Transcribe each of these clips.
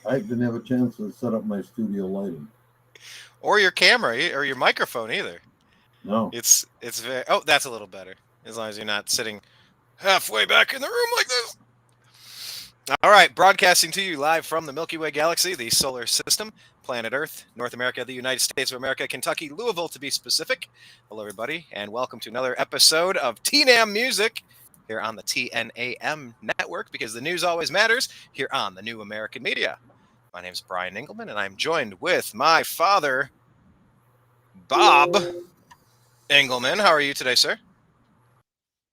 I didn't have a chance to set up my studio lighting. Or your camera or your microphone either. No. It's very. Oh, that's a little better. As long as you're not sitting halfway back in the room like this. All right, broadcasting to you live from the Milky Way galaxy, the solar system, planet Earth, North America, the United States of America, Kentucky, Louisville to be specific. Hello, everybody, and welcome to another episode of TNAM Music here on the TNAM network, because the news always matters here on the New American Media. My name is Brian Engelman, and I'm joined with my father, Bob Engelman. How are you today, sir?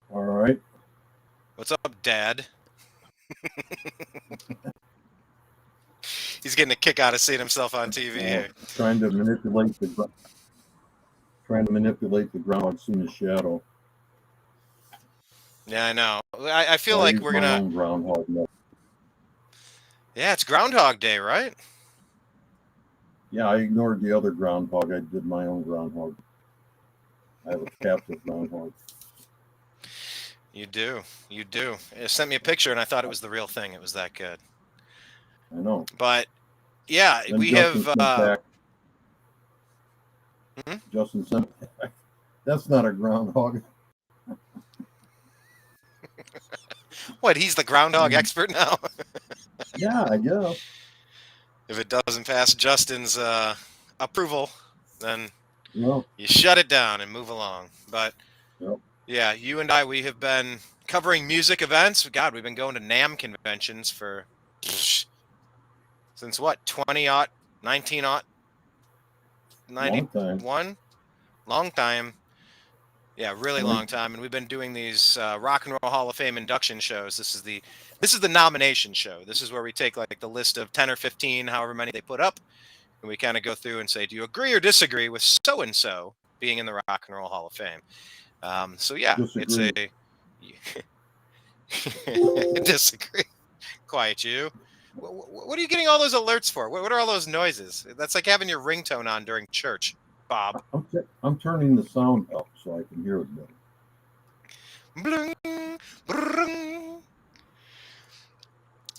All right. What's up, Dad? He's getting a kick out of seeing himself on TV here. Trying to manipulate the ground seen a shadow. Yeah, I know. I feel So I like use we're my gonna. own groundhog method. Yeah, it's Groundhog Day, right? Yeah, I ignored the other groundhog. I did my own groundhog. I have a captive groundhog. You do. You do. It sent me a picture, and I thought it was the real thing. It was that good. I know. But yeah, Then we have. Hmm? Justin sent back. That's not a groundhog. What? He's the groundhog expert now. Yeah, I guess. If it doesn't pass Justin's approval, then No. you shut it down and move along. But Yep. yeah, you and I, we have been covering music events. God, we've been going to NAM conventions for since what, 20 aught, 19 aught, Long time. 91? Long time. Yeah, really Like, long time. And we've been doing these Rock and Roll Hall of Fame induction shows. This is the nomination show. This is where we take like the list of 10 or 15, however many they put up, and we kind of go through and say, do you agree or disagree with so and so being in the Rock and Roll Hall of Fame? So yeah, it's disagree. a disagree. Quiet you. What are you getting all those alerts for? What are all those noises? That's like having your ringtone on during church, Bob. I'm turning the sound up so I can hear it better. Bling, brrrring.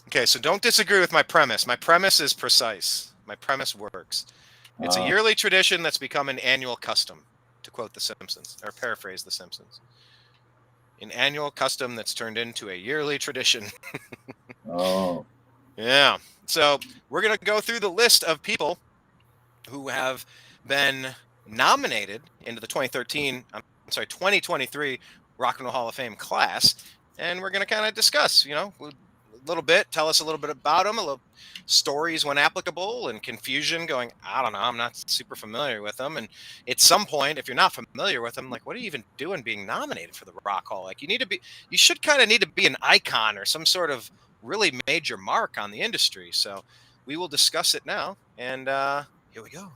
Okay, so don't disagree with my premise. My premise is precise. My premise works. It's a yearly tradition that's become an annual custom, to quote The Simpsons, or paraphrase The Simpsons. An annual custom that's turned into a yearly tradition. Oh. Yeah. So we're going to go through the list of people who have been nominated into the 2023 Rock and Roll Hall of Fame class. And we're going to kind of discuss, a little bit, tell us a little bit about them, a little stories when applicable, and confusion going, I don't know, I'm not super familiar with them. And at some point, if you're not familiar with them, like, what are you even doing being nominated for the Rock Hall? Like, you should kind of need to be an icon or some sort of really major mark on the industry. So we will discuss it now. And here we go.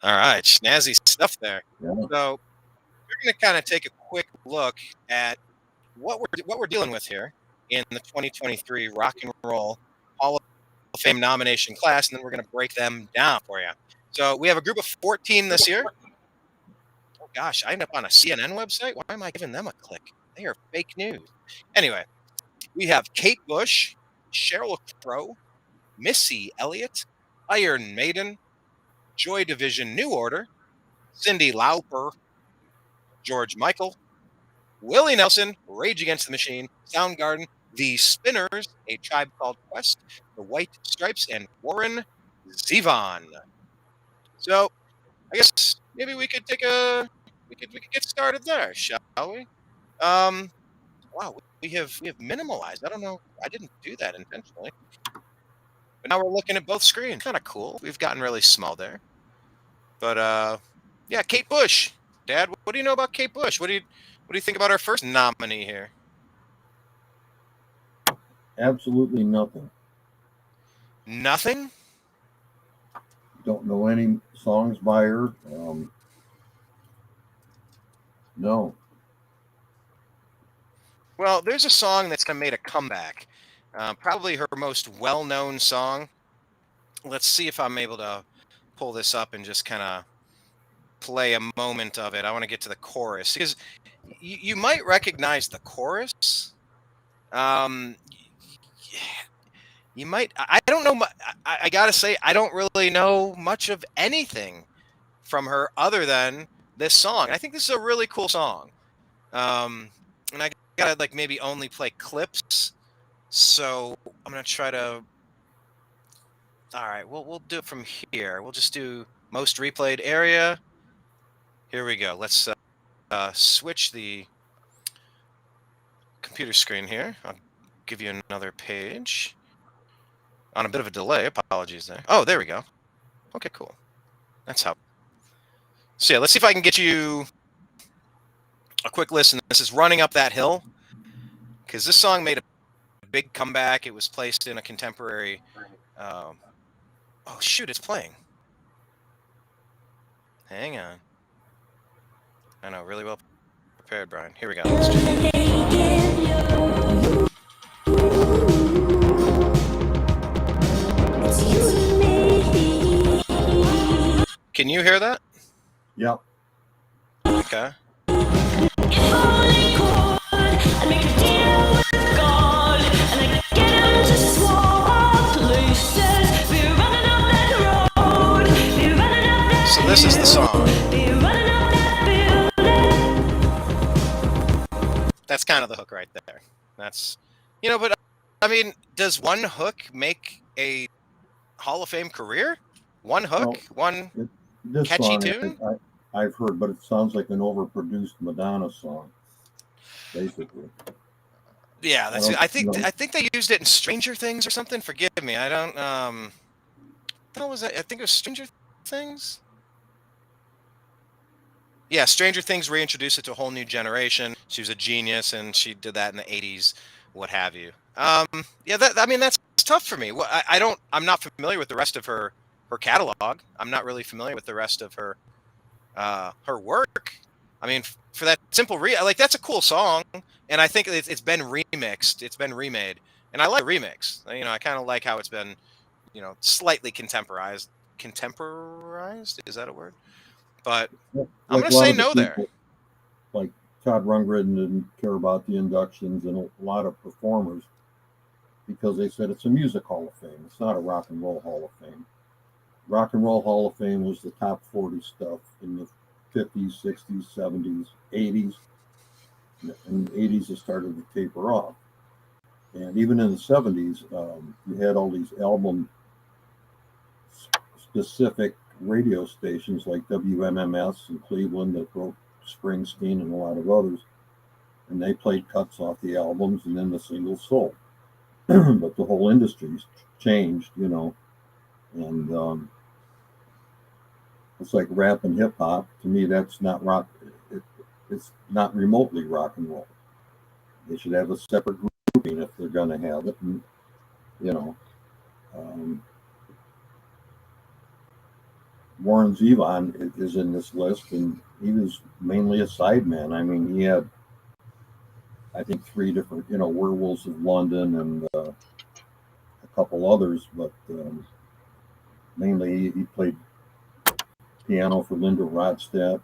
All right, snazzy stuff there. Yeah. So we're going to kind of take a quick look at what we're dealing with here in the 2023 Rock and Roll Hall of Fame nomination class, and then we're going to break them down for you. So we have a group of 14 this year. Oh gosh, I end up on a CNN website. Why am I giving them a click? They are fake news. Anyway, we have Kate Bush, Sheryl Crow, Missy Elliott, Iron Maiden, Joy Division New Order, Cyndi Lauper, George Michael, Willie Nelson, Rage Against the Machine, Soundgarden, The Spinners, A Tribe Called Quest, The White Stripes, and Warren Zevon. So I guess maybe we could we could get started there, shall we? Wow, we have minimalized. I don't know. I didn't do that intentionally. But now we're looking at both screens. Kind of cool. We've gotten really small there. But yeah, Kate Bush. Dad, what do you know about Kate Bush? What do you think about our first nominee here? Absolutely nothing. Nothing? Don't know any songs by her. No. Well, there's a song that's kind of made a comeback. Probably her most well-known song. Let's see if I'm able to pull this up and just kind of play a moment of it. I want to get to the chorus because you might recognize the chorus. You might. I don't know. I gotta say, I don't really know much of anything from her other than this song. I think this is a really cool song. And I gotta like maybe only play clips. So I'm gonna try to. All right, we'll do it from here. We'll just do most replayed area. Here we go. Let's switch the computer screen here. I'll give you another page. On a bit of a delay. Apologies there. Oh, there we go. Okay, cool. That's how. So yeah, let's see if I can get you a quick listen. This is Running Up That Hill, because this song made a big comeback. It was placed in a contemporary. Oh shoot, it's playing. Hang on. I know, really well prepared, Brian. Here we go. Can you hear that? Yep. Okay. So this is the song. That's kind of the hook right there. That's, but I mean, does one hook make a Hall of Fame career? One hook? One this catchy song, tune? I've heard, but it sounds like an overproduced Madonna song, basically. Yeah, I think they used it in Stranger Things or something. Forgive me. I don't what was that? I think it was Stranger Things. Yeah, Stranger Things reintroduced it to a whole new generation. She was a genius, and she did that in the '80s, what have you. Yeah, that's tough for me. I'm not familiar with the rest of her catalog. I'm not really familiar with the rest of her work. I mean, for that simple that's a cool song, and I think it's been remixed. It's been remade, and I like the remix. I kind of like how it's been, slightly contemporized. Contemporized, is that a word? But I'm going to say no there. Like Todd Rundgren didn't care about the inductions, and a lot of performers, because they said it's a music hall of fame. It's not a rock and roll hall of fame. Rock and Roll Hall of Fame was the top 40 stuff in the 50s, 60s, 70s, 80s. In the 80s, it started to taper off. And even in the 70s, you had all these album-specific radio stations like WMMS in Cleveland that broke Springsteen and a lot of others. And they played cuts off the albums, and then the singles sold. But the whole industry's changed, and it's like rap and hip hop. To me, that's not rock. It's not remotely rock and roll. They should have a separate grouping if they're going to have it. And, Warren Zevon is in this list, and he was mainly a sideman. I mean, he had, I think, 3 different, Werewolves of London and a couple others, but mainly he played piano for Linda Ronstadt,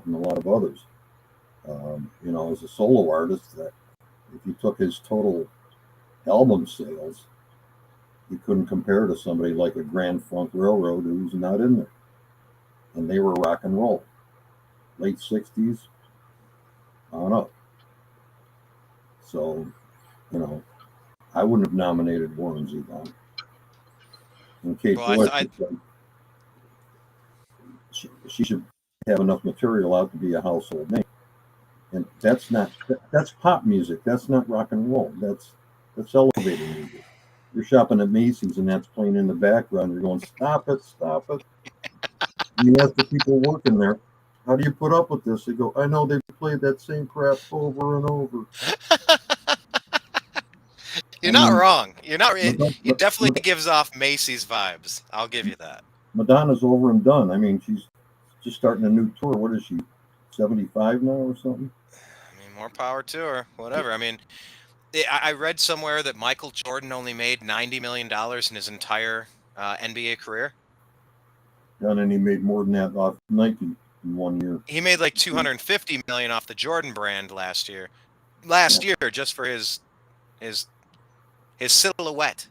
and a lot of others. As a solo artist, that if you took his total album sales, you couldn't compare to somebody like a Grand Funk Railroad who's not in there. And they were rock and roll. Late 60s on up. So, I wouldn't have nominated Warren Zevon. And Kate Bush, she should have enough material out to be a household name. And that's pop music. That's not rock and roll. That's elevator music. You're shopping at Macy's and that's playing in the background. You're going, stop it, stop it. And you ask the people working there, how do you put up with this? They go, I know they played that same crap over and over. You're not wrong. You're not. It definitely gives off Macy's vibes. I'll give you that. Madonna's over and done. I mean, she's just starting a new tour. What is she, 75 now or something? I mean, more power to her. Whatever. I mean, I read somewhere that Michael Jordan only made $90 million in his entire NBA career. And he made more than that off Nike. in 1 year. He made like 250 million off the Jordan brand last year. Just for his silhouette.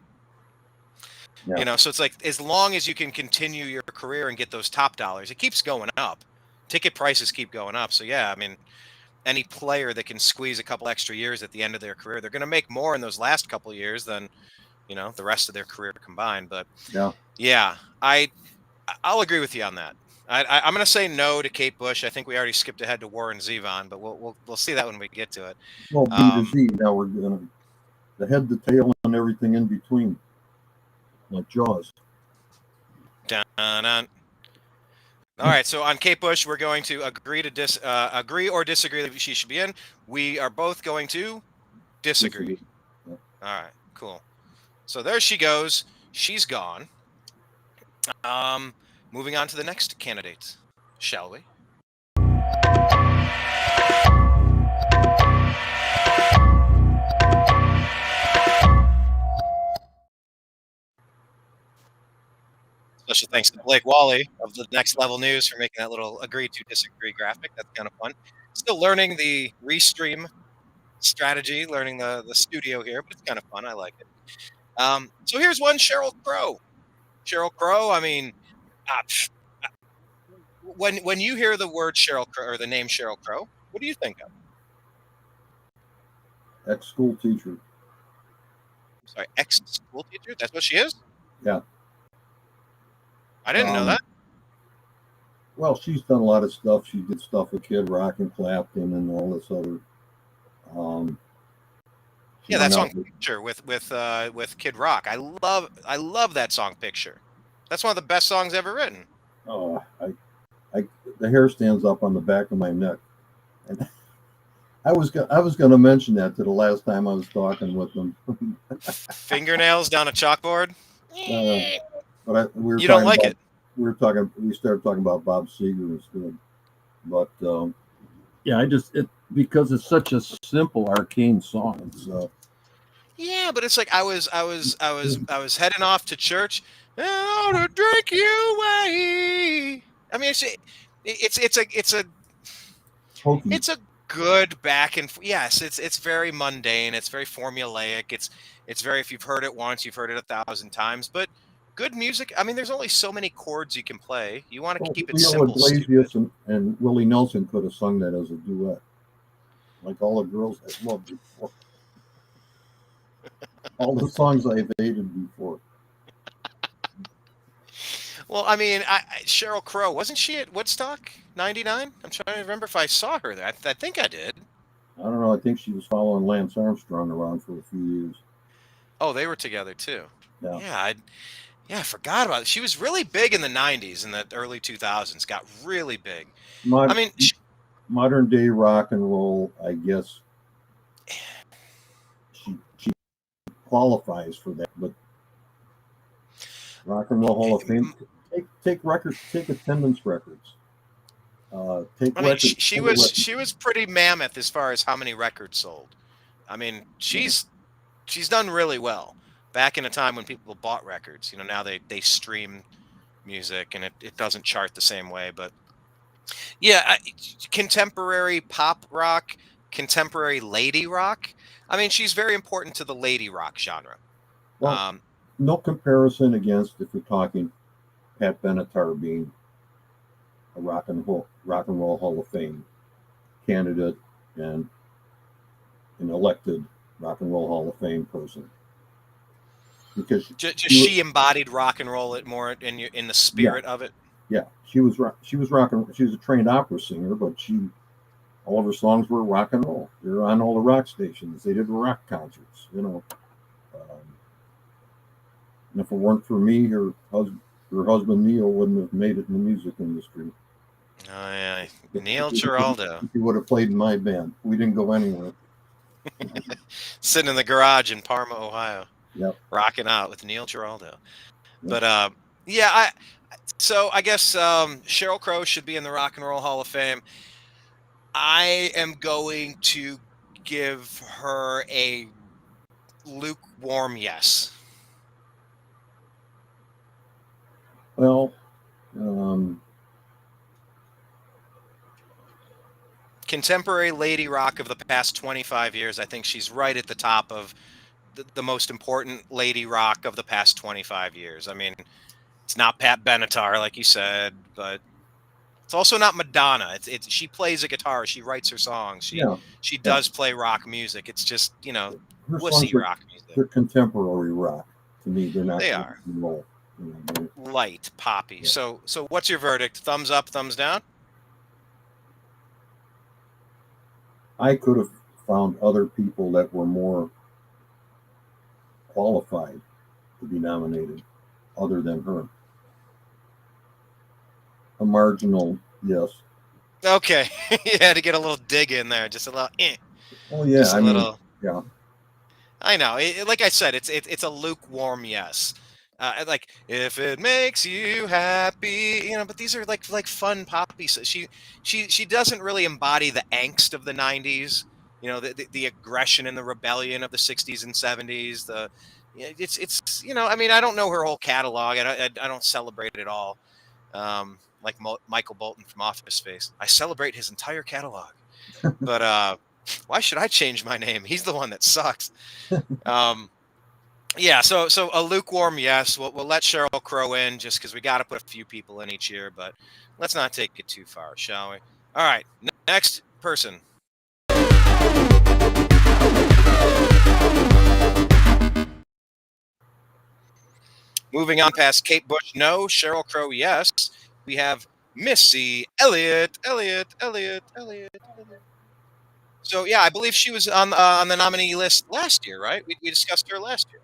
Yeah. You know, so it's like as long as you can continue your career and get those top dollars, it keeps going up. Ticket prices keep going up. So yeah, I mean, any player that can squeeze a couple extra years at the end of their career, they're going to make more in those last couple of years than, you know, the rest of their career combined. But Yeah. yeah, I'll agree with you on that. I'm going to say no to Kate Bush. I think we already skipped ahead to Warren Zevon, but we'll see that when we get to it. Well, B to Z. Now we're gonna the head, the tail, and everything in between, like Jaws. Dun-dun. All right, so on Kate Bush, we're going to agree or disagree that she should be in. We are both going to disagree. Yeah. All right, cool. So there she goes. She's gone. Moving on to the next candidate, shall we? Special thanks to Blake Wally of the Next Level News for making that little agree to disagree graphic. That's kind of fun. Still learning the restream strategy, learning the studio here, but it's kind of fun. I like it. So here's one, Sheryl Crow. Sheryl Crow, I mean, uh, when you hear the word Sheryl Crow or the name Sheryl Crow, what do you think of? Ex-school teacher. I'm sorry, ex-school teacher? That's what she is? Yeah. I didn't know that. Well, she's done a lot of stuff. She did stuff with Kid Rock and Clapton and all this other. Yeah, that song "Picture" with Kid Rock. I love that song "Picture." That's one of the best songs ever written. Oh, the hair stands up on the back of my neck, and I was going to mention that to the last time I was talking with them. Fingernails down a chalkboard. But you don't like it. We started talking about Bob Seger instead. But yeah, because it's such a simple, arcane song. It's yeah, but it's like I was heading off to church. Oh, to drink you away. I mean, it's a good back and yes, it's very mundane. It's very formulaic. It's very, if you've heard it once, you've heard it 1,000 times. But good music. I mean, there's only so many chords you can play. You want to keep it simple. Iglesias and Willie Nelson could have sung that as a duet, like all the girls I loved before. All the songs I've hated before. Well, I mean, Sheryl Crow, wasn't she at Woodstock '99? I'm trying to remember if I saw her there. I think I did. I don't know. I think she was following Lance Armstrong around for a few years. Oh, they were together too. Yeah. I forgot about it. She was really big in the '90s and the early 2000s. Got really big. Modern day rock and roll, I guess. She qualifies for that, but Rock and Roll Hall of Fame. Take attendance records. She was pretty mammoth as far as how many records sold. I mean, she's done really well. Back in a time when people bought records, you know, now they stream music and it doesn't chart the same way. But yeah, contemporary pop rock, contemporary lady rock. I mean, she's very important to the lady rock genre. Well, no comparison against, if you're talking Pat Benatar being a rock and roll Hall of Fame candidate and an elected Rock and Roll Hall of Fame person, because she embodied rock and roll it more in the spirit of it. Yeah, she was a trained opera singer, but all of her songs were rock and roll. They were on all the rock stations. They did rock concerts, you know. And if it weren't for me, her husband Neil wouldn't have made it in the music industry. Oh yeah, Neil Giraldo. He would have played in my band. We didn't go anywhere. Sitting in the garage in Parma, Ohio. Yep. Rocking out with Neil Giraldo. Yep. But yeah, so I guess Sheryl Crow should be in the Rock and Roll Hall of Fame. I am going to give her a lukewarm yes. Well, contemporary lady rock of the past 25 years, I think she's right at the top of the most important lady rock of the past 25 years. I mean, it's not Pat Benatar, like you said, but it's also not Madonna. It's she plays a guitar, she writes her songs, Yeah, she yeah. does play rock music. It's just, Her songs wussy rock music. they're contemporary rock to me. They're not They rock are and roll. light, poppy. Yeah. So what's your verdict? Thumbs up, thumbs down? I could have found other people that were more qualified to be nominated other than her. A marginal, yes. Okay. You had to get a little dig in there, just a little Oh yeah, just I a mean, little. yeah, I know. Like I said, it's a lukewarm yes. Like if it makes you happy, but these are like fun poppy. So she doesn't really embody the angst of the '90s. The aggression and the rebellion of the '60s and '70s. It's I mean, I don't know her whole catalog. I don't celebrate it all. Like Michael Bolton from Office Space, I celebrate his entire catalog. But why should I change my name? He's the one that sucks. Um, yeah, so a lukewarm yes. We'll let Sheryl Crow in just because we got to put a few people in each year, but let's not take it too far, shall we? All right, next person. Moving on past Kate Bush, no. Sheryl Crow, yes. We have Missy Elliott. Elliott. So yeah, I believe she was on the nominee list last year, right? We discussed her last year.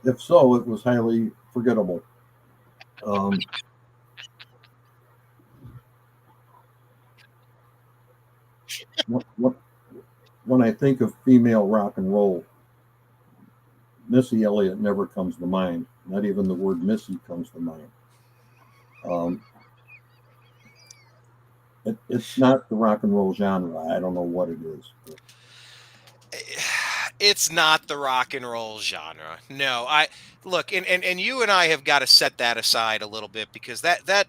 if so, it was highly forgettable. Um, what, when I think of female rock and roll, Missy Elliott never comes to mind. Not even the word Missy comes to mind. Um, it's not the rock and roll genre. I don't know what it is. But It's not the rock and roll genre. No, I look, and you and I have got to set that aside a little bit because that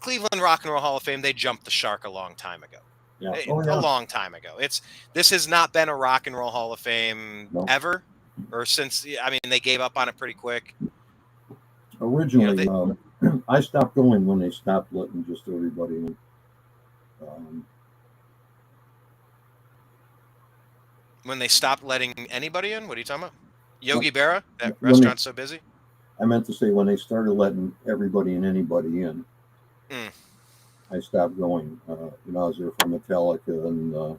Cleveland Rock and Roll Hall of Fame, they jumped the shark a long time ago. yeah, oh A yeah, long time ago. This has not been a Rock and Roll Hall of Fame no. ever, or since. I mean, they gave up on it pretty quick. Originally, I stopped going when they stopped letting just everybody in. When they stopped letting anybody in. What are you talking about? Yogi When, Berra? That when they, restaurant's so busy. I meant to say when they started letting everybody and anybody in, Mm. I stopped going. I was there for Metallica and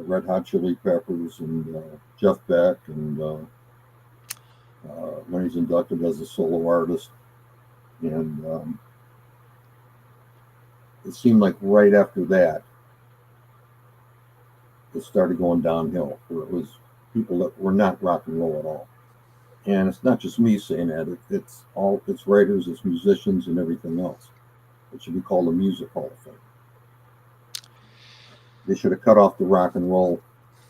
Red Hot Chili Peppers and Jeff Beck and when he's inducted as a solo artist. And it seemed like right after that, it started going downhill, where it was people that were not rock and roll at all. And it's not just me saying that; it's writers, it's musicians, and everything else. It should be called a music hall of fame. They should have cut off the rock and roll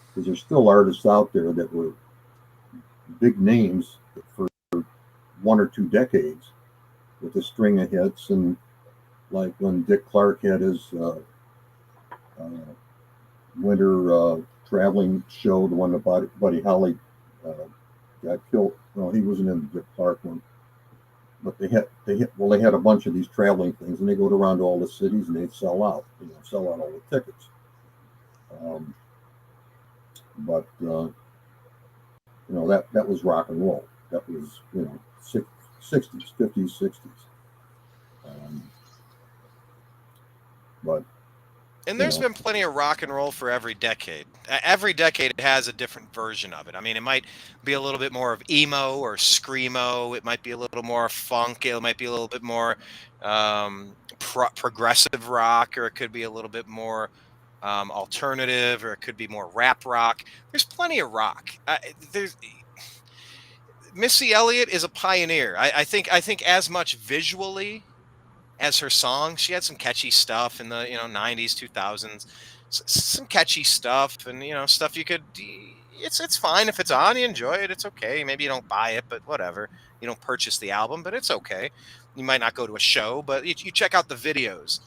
because there's still artists out there that were big names for 1 or 2 decades with a string of hits, and like when Dick Clark had his winter traveling show, the one that Buddy Holly uh, got killed. No, he wasn't in the Dick Clark one, but they had a bunch of these traveling things, and they go around to all the cities and they'd sell out, sell out all the tickets. But that was rock and roll. That was 60s, 50s, 60s. But And there's been plenty of rock and roll for every decade. Every decade has a different version of it. I mean, it might be a little bit more of emo or screamo. It might be a little more funk. It might be a little bit more progressive rock, or it could be a little bit more alternative, or it could be more rap rock. There's plenty of rock. There's Missy Elliott is a pioneer. I think as much visually as her songs. She had some catchy stuff in the '90s, 2000s, some catchy stuff, and stuff you could. It's fine if it's on, you enjoy it. It's okay. Maybe you don't buy it, but whatever. You don't purchase the album, but it's okay. you might not go to a show, but you check out the videos.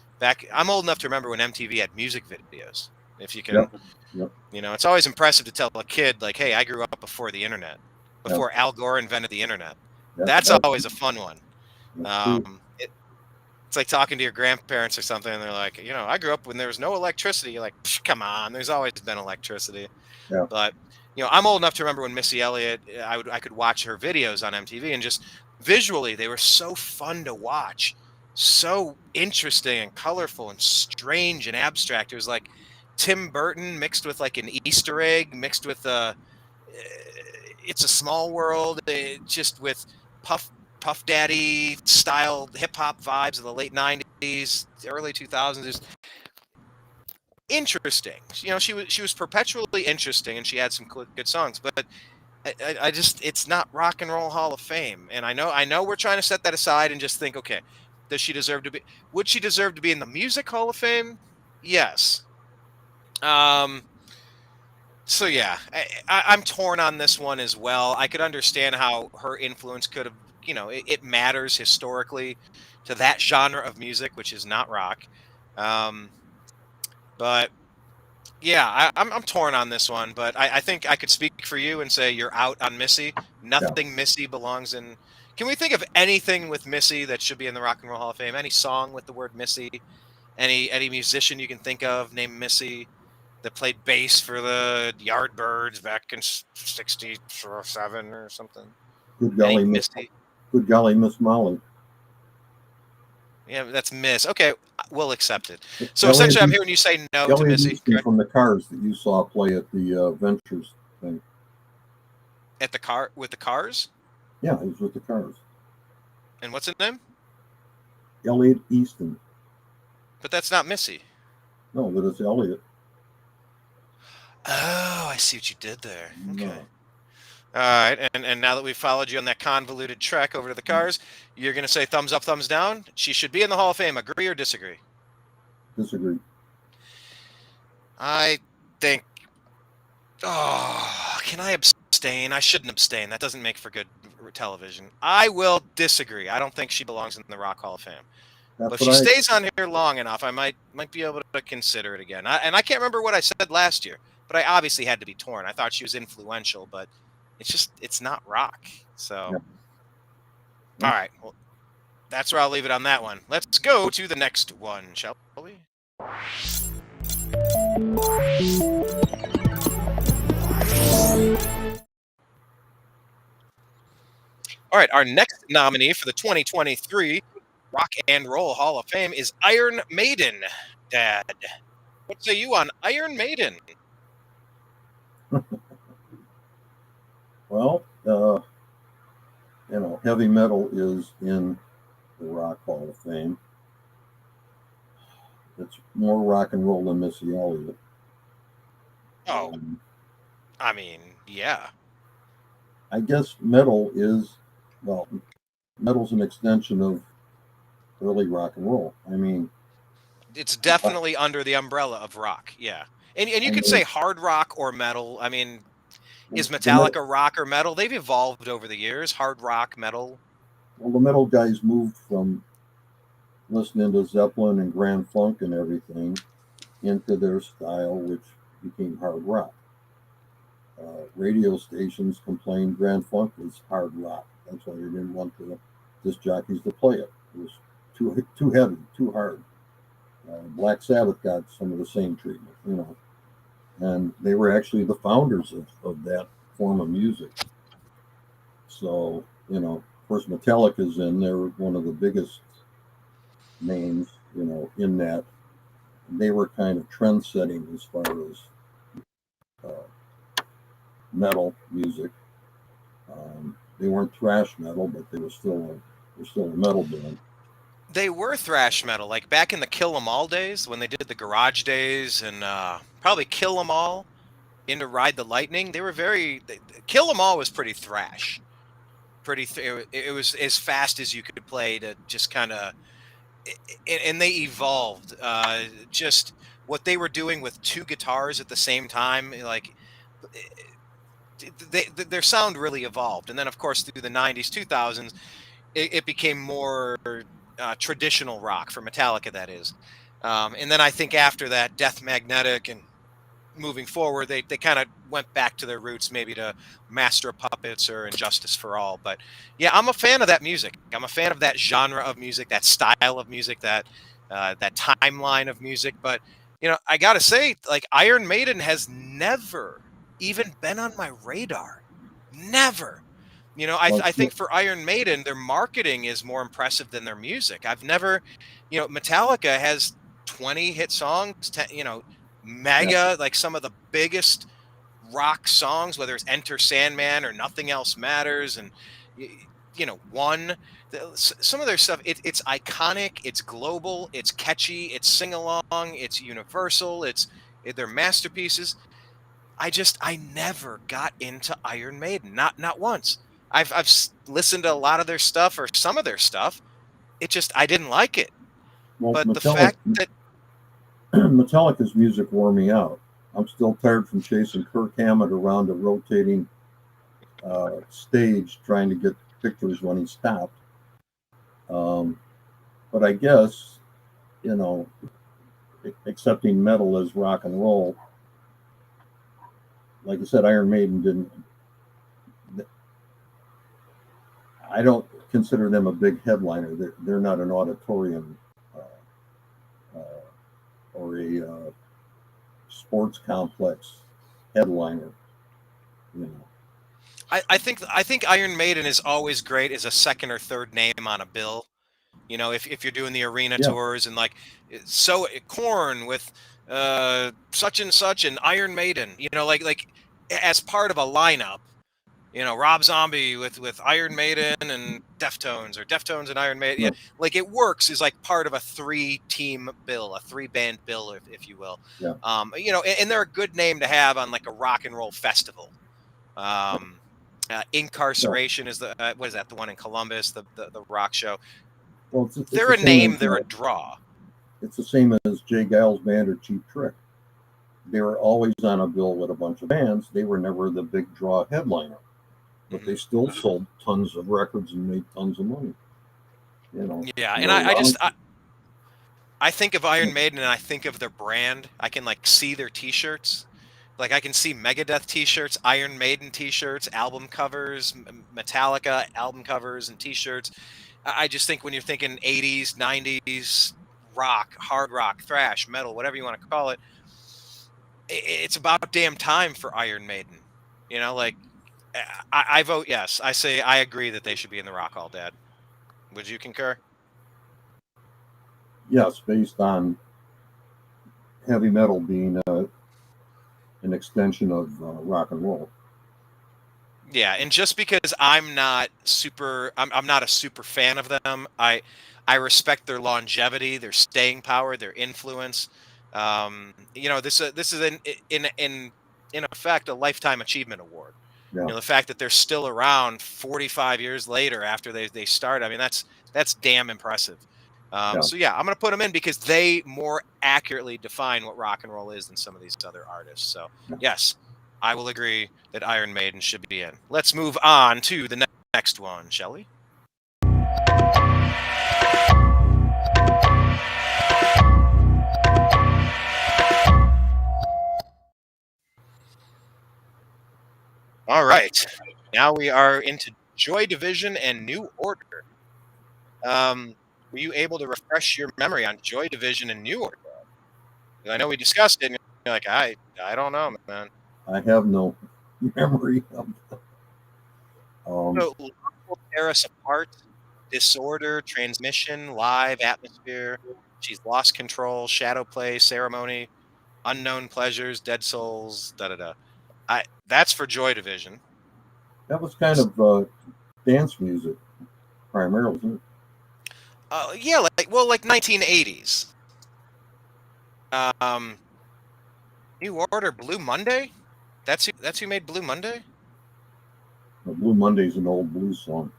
I'm old enough to remember when MTV had music videos. If you can, Yep. it's always impressive to tell a kid like, "Hey, I grew up before the internet, before Al Gore invented the internet." That's always a fun one. That's true. It's like talking to your grandparents or something, and they're like, I grew up when there was no electricity. You're like, come on, there's always been electricity. Yeah. But I'm old enough to remember when Missy Elliott, I could watch her videos on MTV, and just visually they were so fun to watch, so interesting and colorful and strange and abstract. It was like Tim Burton mixed with like an Easter egg, mixed with It's a Small World, just with Puff Daddy style hip hop vibes of the late 90s, early 2000s. Just interesting. She was perpetually interesting, and she had some good songs, but I just, it's not Rock and Roll Hall of Fame. And I know we're trying to set that aside and just think, okay, would she deserve to be in the Music Hall of Fame? Yes. So yeah, I'm torn on this one as well. I could understand how her influence could have, it matters historically to that genre of music, which is not rock. But yeah, I'm torn on this one. But I think I could speak for you and say you're out on Missy. Nothing Missy belongs in. Can we think of anything with Missy that should be in the Rock and Roll Hall of Fame? Any song with the word Missy? Any musician you can think of named Missy that played bass for the Yardbirds back in '67 or something? Good golly, Miss Molly. Yeah, that's Miss. Okay, we'll accept it. So essentially, I'm hearing you say no to Missy. From the Cars that you saw play at the Ventures thing. At the car with the Cars? Yeah, he was with the Cars. And what's his name? Elliot Easton. But that's not Missy. No, but it's Elliot. Oh, I see what you did there. Okay. No. All right, and now that we've followed you on that convoluted trek over to the Cars, you're going to say thumbs up, thumbs down? She should be in the Hall of Fame. Agree or disagree? Disagree. I think... Oh, can I abstain? I shouldn't abstain. That doesn't make for good television. I will disagree. I don't think she belongs in the Rock Hall of Fame. But if she stays on here long enough, I might be able to consider it again. And I can't remember what I said last year, but I obviously had to be torn. I thought she was influential, but it's not rock. So, All right. Well, that's where I'll leave it on that one. Let's go to the next one, shall we? All right. Our next nominee for the 2023 Rock and Roll Hall of Fame is Iron Maiden. Dad, what say you on Iron Maiden? Well, heavy metal is in the Rock Hall of Fame. It's more rock and roll than Missy Elliott. Oh, I mean, yeah. I guess metal's an extension of early rock and roll. I mean, it's definitely under the umbrella of rock. Yeah. And you could say hard rock or metal. I mean, is Metallica rock or metal? They've evolved over the years. Hard rock, metal. Well, the metal guys moved from listening to Zeppelin and Grand Funk and everything into their style, which became hard rock. Radio stations complained Grand Funk was hard rock. That's why they didn't want the disc jockeys to play it. It was too heavy, too hard. Black Sabbath got some of the same treatment, and they were actually the founders of that form of music. So, of course, Metallica's in. They're one of the biggest names, in that. They were kind of trend setting as far as metal music. They weren't thrash metal, but they were still a metal band. They were thrash metal, like back in the Kill 'Em All days when they did the Garage Days and probably Kill 'Em All into Ride the Lightning. They were Kill 'Em All was pretty thrash. It was as fast as you could play to just kind of, and they evolved. Just what they were doing with two guitars at the same time, like their sound really evolved. And then, of course, through the 90s, 2000s, it became more traditional rock for Metallica, that is. And then I think after that, Death Magnetic and moving forward, they kind of went back to their roots, maybe to Master of Puppets or Injustice for All. But yeah, I'm a fan of that music. I'm a fan of that genre of music, that style of music, that timeline of music. But I gotta say, like Iron Maiden has never even been on my radar. Never. Well, I think for Iron Maiden, their marketing is more impressive than their music. I've never, Metallica has 20 hit songs, 10, yeah. mega, like some of the biggest rock songs, whether it's Enter Sandman or Nothing Else Matters, and One. Some of their stuff, it's iconic, it's global, it's catchy, it's sing along, it's universal, they're masterpieces. I never got into Iron Maiden, not once. I've listened to a lot of their stuff or some of their stuff. I didn't like it. Well, But the fact that Metallica's music wore me out. I'm still tired from chasing Kirk Hammett around a rotating stage trying to get pictures when he stopped. But I guess, you know, accepting metal as rock and roll, like I said, Iron Maiden didn't. I don't consider them a big headliner. They're not an auditorium or a sports complex headliner. You know. I think Iron Maiden is always great as a second or third name on a bill. If you're doing the arena Yeah. tours and like Korn with such and such and Iron Maiden, like as part of a lineup. Rob Zombie with Iron Maiden and Deftones, or Deftones and Iron Maiden. Yeah, No. like it works is like part of a 3-team bill, a 3-band bill, if you will. Yeah. And they're a good name to have on like a rock and roll festival. Incarceration is the what is that? The one in Columbus, the rock show. Well, it's They're the a same name. as They're a draw. it's the same as Jay Giles Band or Cheap Trick. They were always on a bill with a bunch of bands. They were never the big draw headliner, but they still sold tons of records and made tons of money. Yeah, they and were around. I think of Iron Maiden and I think of their brand. I can like see their T-shirts. Like I can see Megadeth T-shirts, Iron Maiden T-shirts, album covers, Metallica album covers and T-shirts. I just think when you're thinking 80s, 90s rock, hard rock, thrash, metal, whatever you want to call it, it's about damn time for Iron Maiden. Like I vote yes. I say I agree that they should be in the Rock Hall, Dad. Would you concur? Yes, based on heavy metal being an extension of rock and roll. Yeah, and just because I'm not a super fan of them. I respect their longevity, their staying power, their influence. This is in effect a lifetime achievement award. Yeah. The fact that they're still around 45 years later after they start. I mean, that's damn impressive. Yeah. So yeah, I'm gonna put them in because they more accurately define what rock and roll is than some of these other artists. So yes, I will agree that Iron Maiden should be in. Let's move on to the next one, shall we? All right. Now we are into Joy Division and New Order. Were you able to refresh your memory on Joy Division and New Order? I know we discussed it, and you're like, I don't know, man. I have no memory of So, tear us apart. Disorder, transmission, live, atmosphere. She's lost control, shadow play, ceremony, unknown pleasures, dead souls, da da da. That's for Joy Division. That was kind of dance music primarily, isn't it? Yeah, like 1980s. New Order, Blue Monday. That's who made Blue Monday. Blue Monday's an old blues song.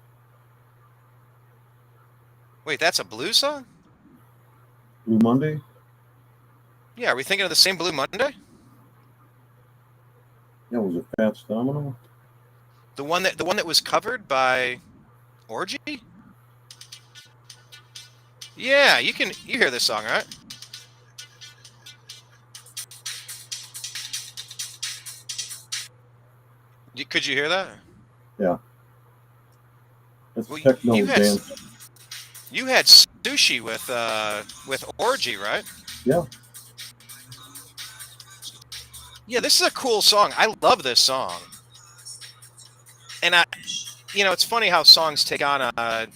Wait, that's a blues song? Blue Monday? Yeah, are we thinking of the same Blue Monday? Yeah, was it Fats Domino? The one that was covered by Orgy? Yeah, you hear this song, right? Could you hear that? Yeah, it's Well, techno dance. you had sushi with Orgy, right? Yeah, Yeah, this is a cool song. I love this song. And it's funny how songs take on a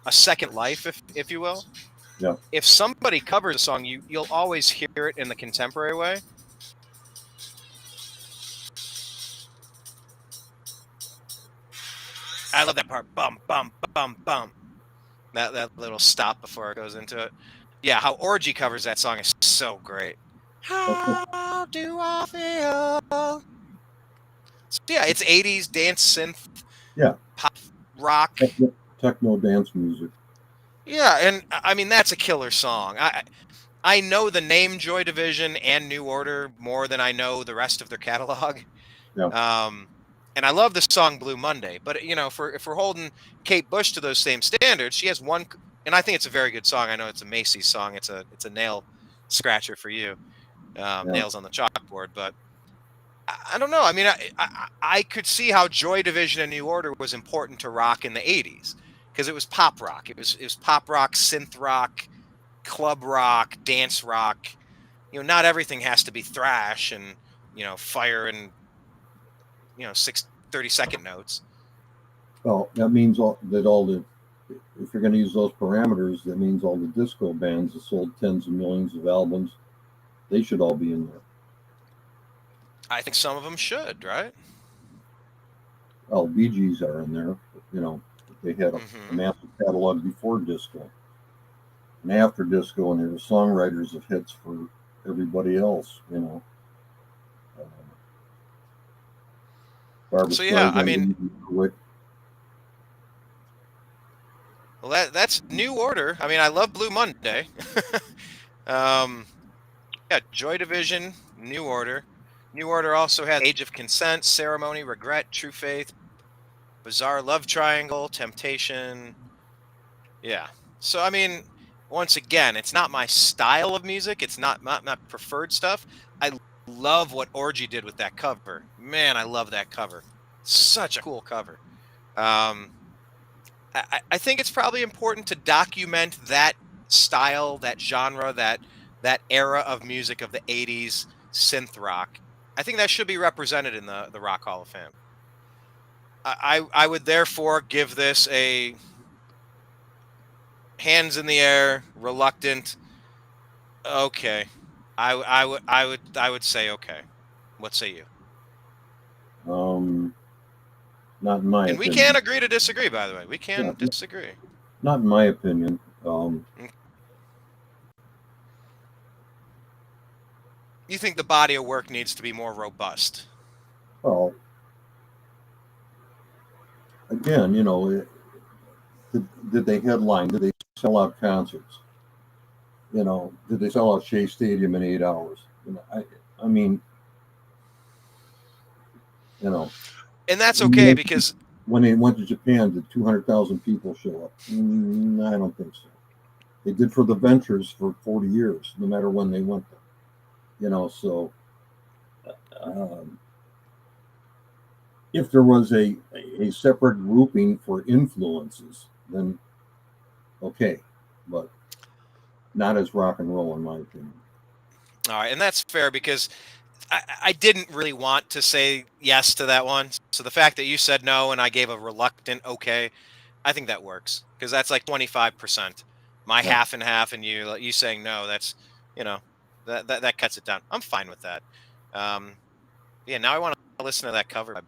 second life, if you will. yeah. If somebody covers a song, you'll always hear it in the contemporary way. I love that part. Bum bum bum bum. That little stop before it goes into it. Yeah, how Orgy covers that song is so great. Okay. How do I feel? So yeah, it's 80s dance synth Yeah, pop rock. techno dance music. Yeah, and I mean that's a killer song. I know the name Joy Division and New Order more than I know the rest of their catalog. Yeah, Um, and I love the song Blue Monday. But if we're holding Kate Bush to those same standards, she has one, and I think it's a very good song. I know it's a Macy's song. It's a nail scratcher for you, yeah. nails on the chalkboard. But I don't know. I mean, I could see how Joy Division and New Order was important to rock in the '80s because it was pop rock. It was pop rock, synth rock, club rock, dance rock. Not everything has to be thrash and fire and 6 30-second notes. Well, that means all the, if you're going to use those parameters, that means all the disco bands that sold tens of millions of albums, they should all be in there. I think some of them should, right? Well, Bee Gees are in there. You know, they had a Hmm. massive catalog before disco and after disco, and they were songwriters of hits for everybody else. Uh, Barbra So yeah, I Streisand, mean, Quick. well, that's New Order. I mean, I love Blue Monday. um, yeah, Joy Division, New Order. New Order also has Age of Consent, Ceremony, Regret, True Faith, Bizarre Love Triangle, Temptation. Yeah. So I mean, once again, it's not my style of music. It's not preferred stuff. I love what Orgy did with that cover. Man, I love that cover. Such a cool cover. Um, I think it's probably important to document that style, that genre, that era of music of the '80s synth rock. I think that should be represented in the Rock Hall of Fame. I would therefore give this a hands in the air, reluctant. Okay, I would say okay. What say you? Um, Not in my And we can opinion. agree to disagree. By the way, we Yeah, can disagree. not in my opinion. Mm. You think the body of work needs to be more robust? Well, again, did they headline? Did they sell out concerts? Did they sell out Shea Stadium in 8 hours? I mean, you know, And that's okay because when they went to Japan, did 200,000 people show up? I don't think so. They did for the Ventures for 40 years, no matter when they went there. So um, if there was a separate grouping for influences, then okay, but not as rock and roll, in my opinion. all right, and that's fair because I didn't really want to say yes to that one. So the fact that you said no and I gave a reluctant okay, I think that works because that's like 25%. My Yeah. half and half, and you saying no. That's you know that cuts it down. I'm fine with that. Um, yeah, now I want to listen to that cover by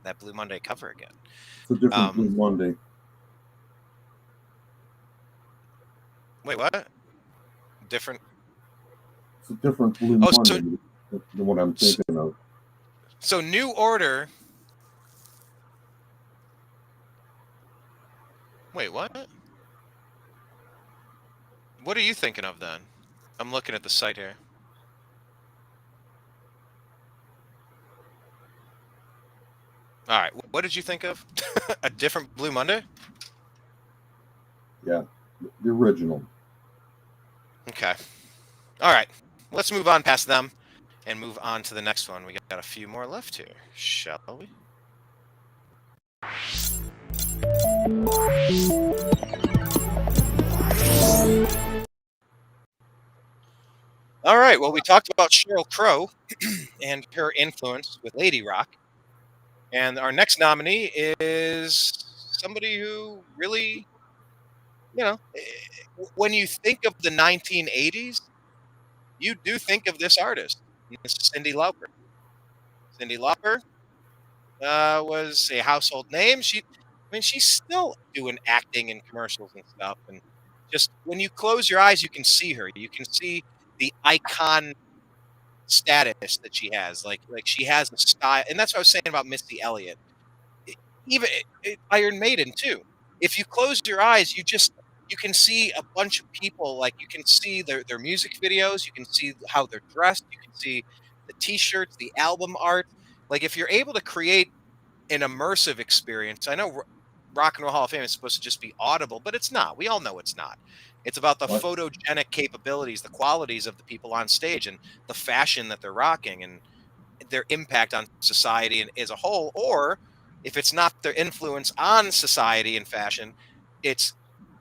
that Blue Monday cover again. It's a different Um, Blue Monday. wait, what? Different? It's a different Blue Oh, Monday than what I'm so thinking of. so New Order. Wait, what? What are you thinking of then? I'm looking at the site here. All right, what did you think of? A different Blue Monday? Yeah. The original. Okay. All right. Let's move on past them and move on to the next one. We got a few more left here, shall we? All right. Well, we talked about Sheryl Crow and her influence with Lady Rock. And our next nominee is somebody who really, when you think of the 1980s, you do think of this artist. And this is Cyndi Lauper. Cyndi Lauper was a household name. She's still doing acting and commercials and stuff. And just when you close your eyes, you can see her. You can see the icon status that she has. Like she has a style, and that's what I was saying about Missy Elliott. E- Even Iron Maiden too. If you close your eyes, you can see a bunch of people. Like you can see their music videos. You can see how they're dressed. You can see the T-shirts, the album art. Like if you're able to create an immersive experience. I know Rock and Roll Hall of Fame is supposed to just be audible, but it's not. We all know it's not. It's about the What? photogenic capabilities, the qualities of the people on stage, and the fashion that they're rocking, and their impact on society as a whole. Or if it's not their influence on society and fashion, it's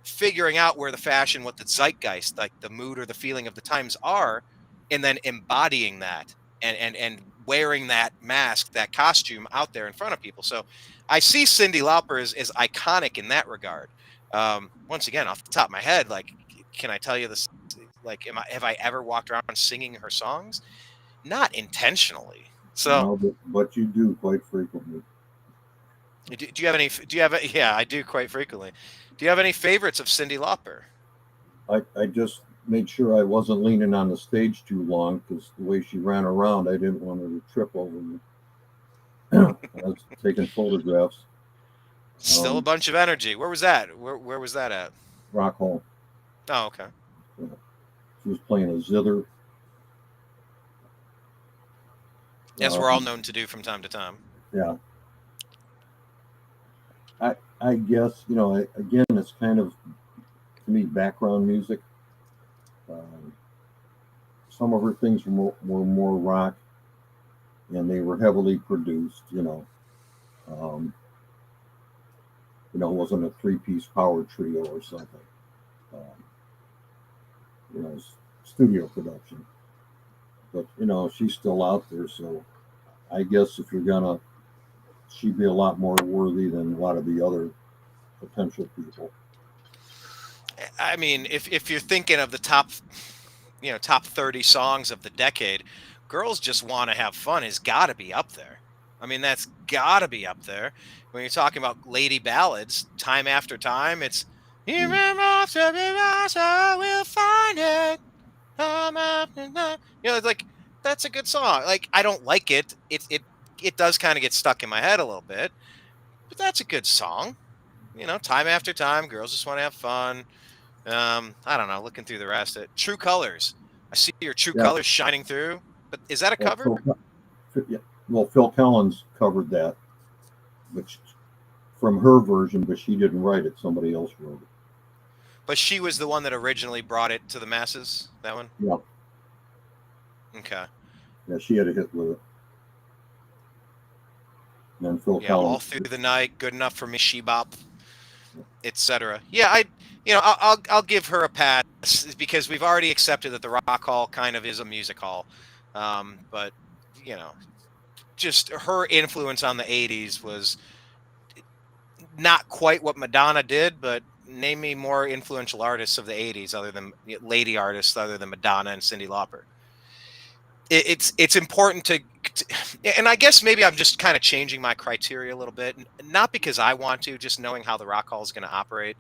figuring out where the fashion, what the zeitgeist, like the mood or the feeling of the times are, and then embodying that and wearing that mask, that costume out there in front of people. So I see Cyndi Lauper as iconic in that regard. Once again, off the top of my head, like, can I tell you this? Like, have I ever walked around singing her songs? Not intentionally. So, No, but you do quite frequently. do you have any? Do you have? Yeah, I do quite frequently. Do you have any favorites of Cyndi Lauper? I just made sure I wasn't leaning on the stage too long because the way she ran around, I didn't want her to trip over me. I was taking photographs. Still a bunch of energy. Where was that? Where was that at? Rock Hall. Oh, okay. Yeah. She was playing a zither. As we're all Um, known to do from time to time. yeah, I guess again, it's kind of to me background music. Um, some of her things were more rock, and they were heavily produced. Um, it wasn't a three-piece power trio or something. Um, studio production. But she's still out there, so I guess if you're gonna, she'd be a lot more worthy than a lot of the other potential people. I mean, if you're thinking of the top 30 songs of the decade, Girls Just Want to Have Fun has got to be up there. I mean, that's got to be up there. When you're talking about lady ballads, time after time, it's Mm. "Even after we rise, I will find it. Time after time." It's like that's a good song. Like I don't like it. It does kind of get stuck in my head a little bit, but that's a good song. Time after time, girls just want to have fun. I don't know. Looking through the rest of it, True Colors. I see your true Yeah, colors shining through. But is that a well, cover? Yeah, well, Phil Collins covered that, which from her version, but she didn't write it. Somebody else wrote it. But she was the one that originally brought it to the masses. That one. Yeah, Okay. yeah, she had a hit with it. And then Phil Yeah. All Collins. through the night. Good enough for me. Shebop, etc. Yeah. I'll give her a pass because we've already accepted that the Rock Hall kind of is a music hall. But you know, just her influence on the '80s was not quite what Madonna did, but name me more influential artists of the '80s other than lady artists other than Madonna and Cyndi Lauper. It's important and I guess maybe I'm just kind of changing my criteria a little bit, not because I want to, just knowing how the Rock Hall is going to operate.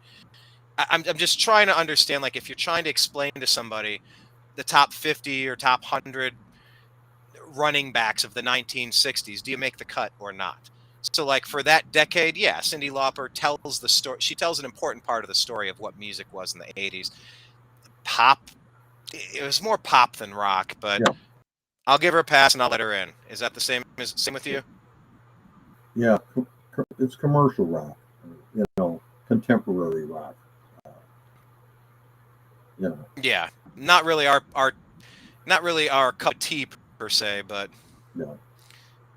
I'm just trying to understand, like, if you're trying to explain to somebody the top 50 or top 100 running backs of the 1960s, do you make the cut or not? So, like, for that decade, yeah, Cyndi Lauper tells the story. She tells an important part of the story of what music was in the '80s. Pop, it was more pop than rock, but Yeah, I'll give her a pass and I'll let her in. Is that the same with you? yeah, it's commercial rock, contemporary rock. You know, Yeah, not really our cup of tea per se, but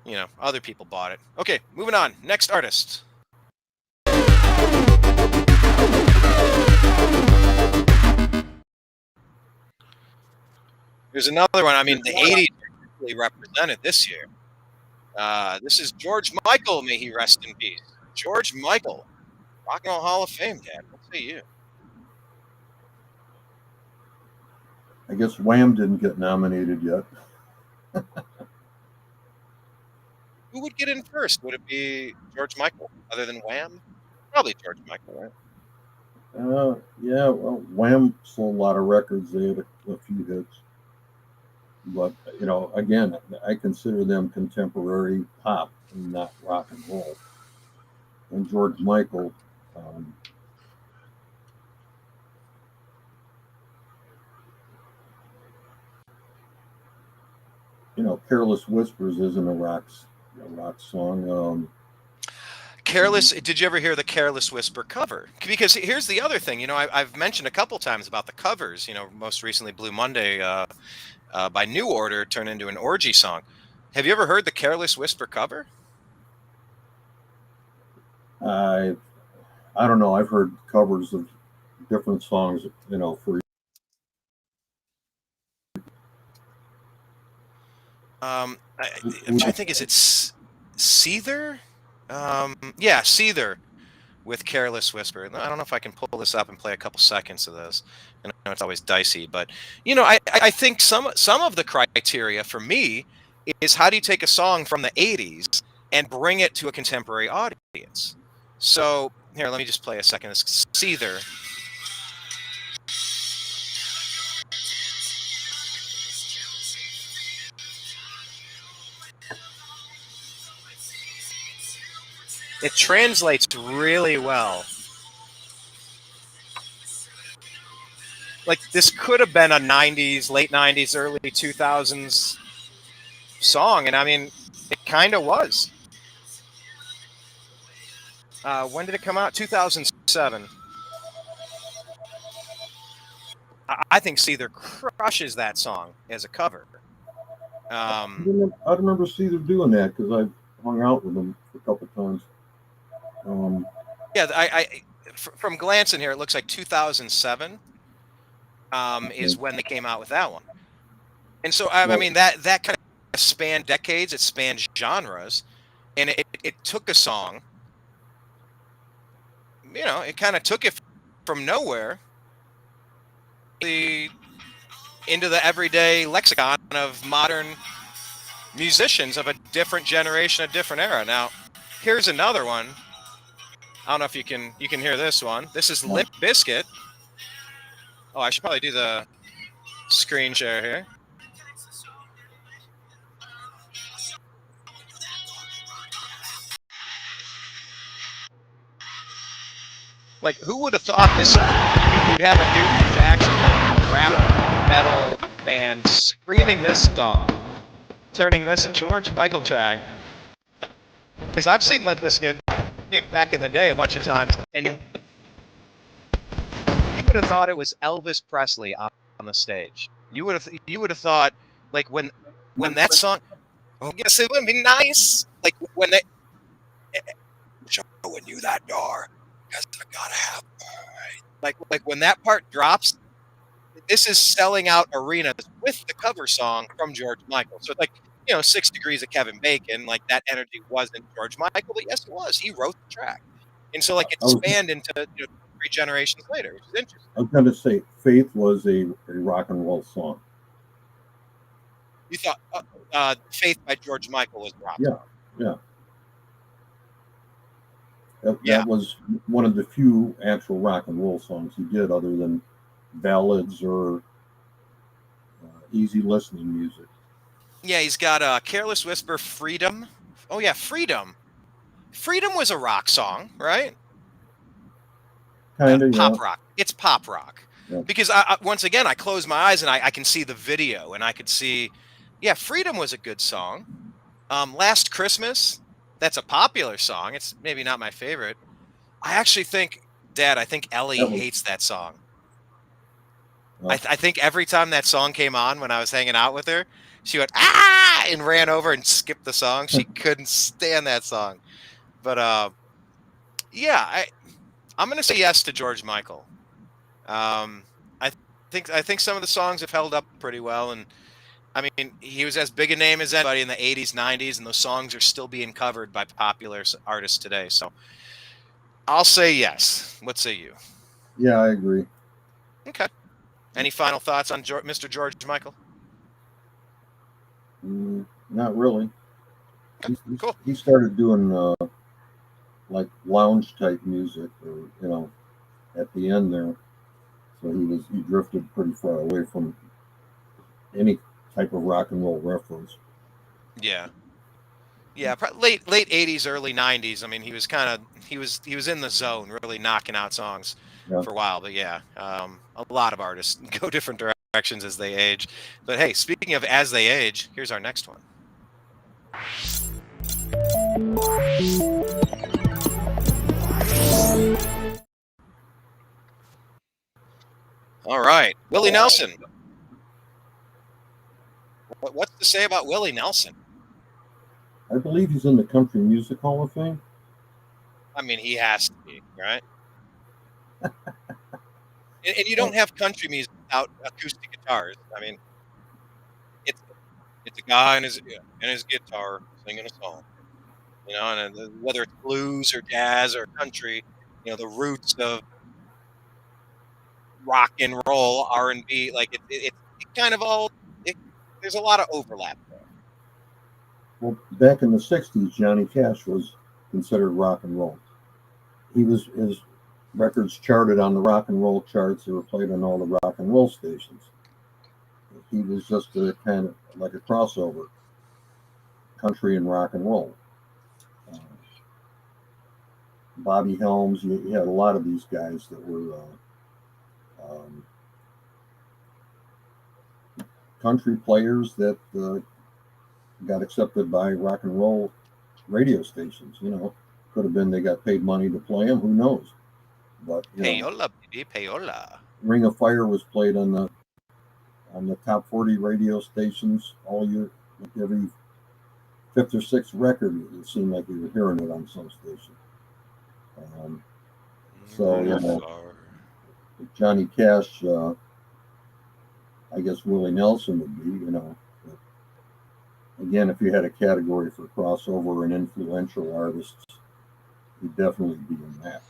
yeah. other people bought it. Okay, moving on. Next artist. There's another one. I mean, the 80s are really represented this year. This is George Michael. May he rest in peace. George Michael, Rock and Roll Hall of Fame, Dad. What say you? I guess Wham didn't get nominated yet. Who would get in first? Would it be George Michael, other than Wham? Probably George Michael, right? Yeah, well, Wham sold a lot of records. They had a few hits. But, again, I consider them contemporary pop and not rock and roll. And George Michael, um, Careless Whispers isn't a rock song. Careless. Did you ever hear the Careless Whisper cover? Because here's the other thing. I've mentioned a couple times about the covers. Most recently, Blue Monday by New Order turned into an orgy song. Have you ever heard the Careless Whisper cover? I I don't know. I've heard covers of different songs, for I'm trying to think. Is it Seether? Yeah, Seether with Careless Whisper. I don't know if I can pull this up and play a couple seconds of this. I know it's always dicey, but I think some of the criteria for me is how do you take a song from the 80s and bring it to a contemporary audience? So here, let me just play a second. It's Seether. It translates really well. Like this could have been a 90s, late 90s, early 2000s song, and I mean, it kind of was. When did it come out? 2007. I think Seether crushes that song as a cover. I remember Caesar doing that because I hung out with him a couple times. Yeah, from glancing here, it looks like 2007 is when they came out with that one. And so, I Well, mean, that kind of spanned decades. It spanned genres, and it took a song. It kind of took it from nowhere into the everyday lexicon of modern musicians of a different generation, a different era. Now, here's another one. I don't know if you can hear this one. This is Limp Bizkit. Oh, I should probably do the screen share here. Like, who would have thought this? You'd have a Newton Jackson rap metal band screaming this song, turning this into George Michael track. Because I've seen Limp Bizkit back in the day a bunch of times, and you would have thought it was Elvis Presley on the stage. You would have thought, like, when that song, oh, I guess it would be nice. Like when they showing you that door, because I gotta have like when that part drops. This is selling out arenas with the cover song from George Michael. So like 6 Degrees of Kevin Bacon, like that energy wasn't George Michael, but yes, it was. He wrote the track, and so like it I was, spanned into 3 generations later, which is interesting. I was going to say Faith was a rock and roll song. You thought "Faith" by George Michael was rock. Yeah, yeah. That, Yeah. that was one of the few actual rock and roll songs he did, other than ballads or easy listening music. Yeah, he's got "Careless Whisper," "Freedom." Oh yeah, "Freedom." "Freedom" was a rock song, right? Kind of, yeah. Pop rock. It's pop rock. Yeah. Because once again, I close my eyes and I can see the video and I could see, yeah, "Freedom" was a good song. "Last Christmas," that's a popular song. It's maybe not my favorite. I actually think, Dad, I think Ellie hates that song. I think every time that song came on when I was hanging out with her, she went ah and ran over and skipped the song. She couldn't stand that song. But yeah, I'm gonna say yes to George Michael. Um, I I think some of the songs have held up pretty well, and I mean he was as big a name as anybody in the '80s, '90s, and those songs are still being covered by popular artists today. So I'll say yes. What say you? Yeah, I agree. Okay. Any final thoughts on Mr. George Michael? Not really. Okay, cool. He started doing like lounge type music, or at the end there. So he drifted pretty far away from any type of rock and roll reference. Yeah. Yeah, late '80s, early '90s. I mean, he was kind of he was in the zone, really knocking out songs Yeah. for a while. But yeah, a lot of artists go different directions as they age. But hey, speaking of as they age, here's our next one. All right, Willie Nelson. What's to say about Willie Nelson? I believe he's in the Country Music Hall of Fame. I mean, he has to be, right? And you Oh, don't have country music without acoustic guitars. I mean, it's it's a guy and his guitar singing a song. And whether it's blues or jazz or country, the roots of rock and roll, R&B, like it kind of all it, there's a lot of overlap there. well, back in the '60s, Johnny Cash was considered rock and roll. His records charted on the rock and roll charts. They were played on all the rock and roll stations. He was just a kind of like a crossover, country and rock and roll. Uh, Bobby Helms, you had a lot of these guys that were um, country players that got accepted by rock and roll radio stations. Could have been they got paid money to play them. Who knows? But Payola, baby, payola. Ring of Fire was played on the top 40 radio stations all year. Like every fifth or sixth record, it seemed like we were hearing it on some station. Um, so Johnny Cash, I guess Willie Nelson would be. But again, if you had a category for crossover and influential artists, he'd definitely be in that.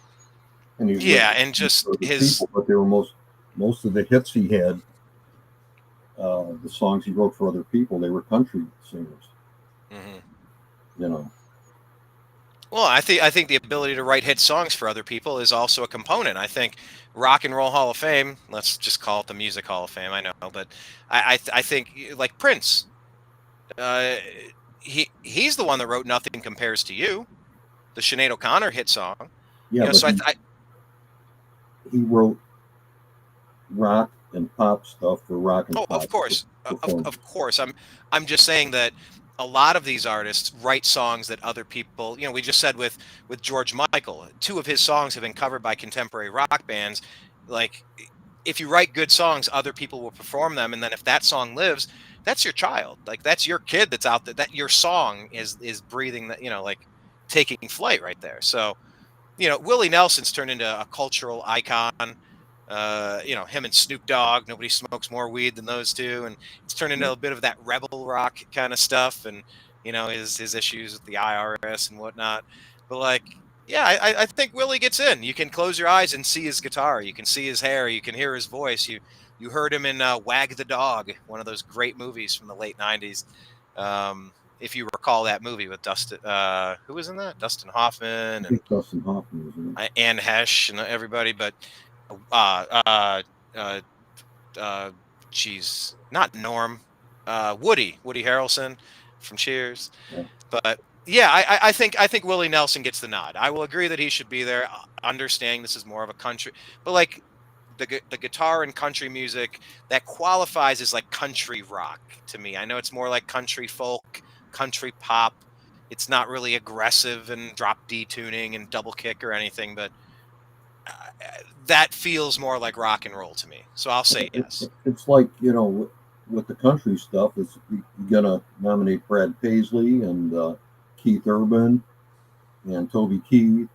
And he's Yeah, written and just for other his people, but they were most of the hits he had, the songs he wrote for other people, they were country singers. mhm. You know, Well, I think the ability to write hit songs for other people is also a component. I think Rock and Roll Hall of Fame, let's just call it the Music Hall of Fame. I know, but I think like Prince, uh, he's the one that wrote "Nothing Compares to You," the Sinead O'Connor hit song. yeah, but So he wrote rock and pop stuff for rock and oh, of pop course, performers. of course. I'm just saying that a lot of these artists write songs that other people. We just said with George Michael, two of his songs have been covered by contemporary rock bands. Like, if you write good songs, other people will perform them, and then if that song lives, that's your child. Like that's your kid that's out there. That your song is breathing. That like taking flight right there. So Willie Nelson's turned into a cultural icon. Him and Snoop Dogg, nobody smokes more weed than those two, and it's turned into a bit of that rebel rock kind of stuff, and his issues with the IRS and whatnot. But like, yeah, I think Willie gets in. You can close your eyes and see his guitar. You can see his hair. You can hear his voice. You heard him in Wag the Dog, one of those great movies from the late '90s. If you recall that movie with Dustin, who was in that? Dustin Hoffman I and think Dustin Hoffman was in it. Anne Hesh and everybody, but uh, uh, uh, uh, geez, not Norm, Woody Harrelson from Cheers. Yeah. But yeah, I think Willie Nelson gets the nod. I will agree that he should be there. Understanding this is more of a country, but like the guitar and country music that qualifies as like country rock to me. I know it's more like country folk, country pop. It's not really aggressive and drop D tuning and double kick or anything, but that feels more like rock and roll to me. So I'll say yes. It's like, with the country stuff, it's you're gonna nominate Brad Paisley and Keith Urban and Toby Keith.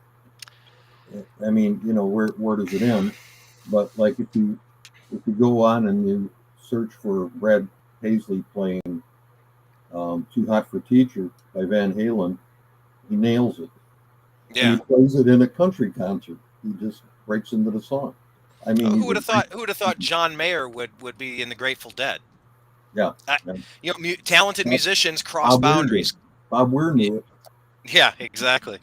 I mean, where does it end? But like if you go on and you search for Brad Paisley playing "Too Hot for Teacher" by Van Halen, he nails it, and he Yeah. plays it in a country concert. He just breaks into the song. I mean, Who he's would a have thought? Who would have thought John Mayer would be in the Grateful Dead? yeah, I, yeah. talented Bob, musicians cross Bob Weir did. boundaries. Bob Weir knew it. Yeah, exactly.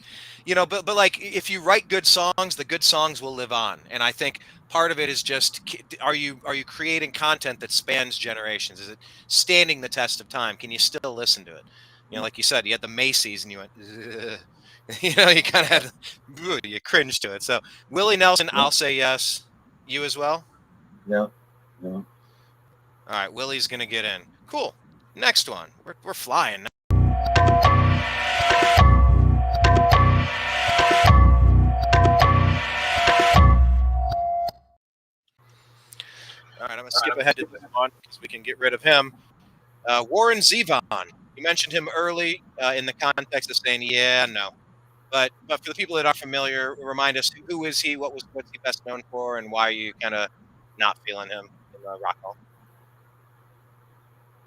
But like if you write good songs, the good songs will live on. And I think part of it is just are you creating content that spans generations? Is it standing the test of time? Can you still listen to it? Like you said, you had the Macy's and you went, "Ugh." You kind of had, you cringe to it. So Willie Nelson, Yeah, I'll say yes. You as well? yeah, yeah. All right, Willie's gonna get in. Cool. Next one. We're flying. All right, I'm going to skip ahead to this one because we can get rid of him. Warren Zevon. You mentioned him early in the context of saying, yeah, no. But for the people that are familiar, remind us who is he, what's he best known for, and why are you kind of not feeling him in the Rock Hall?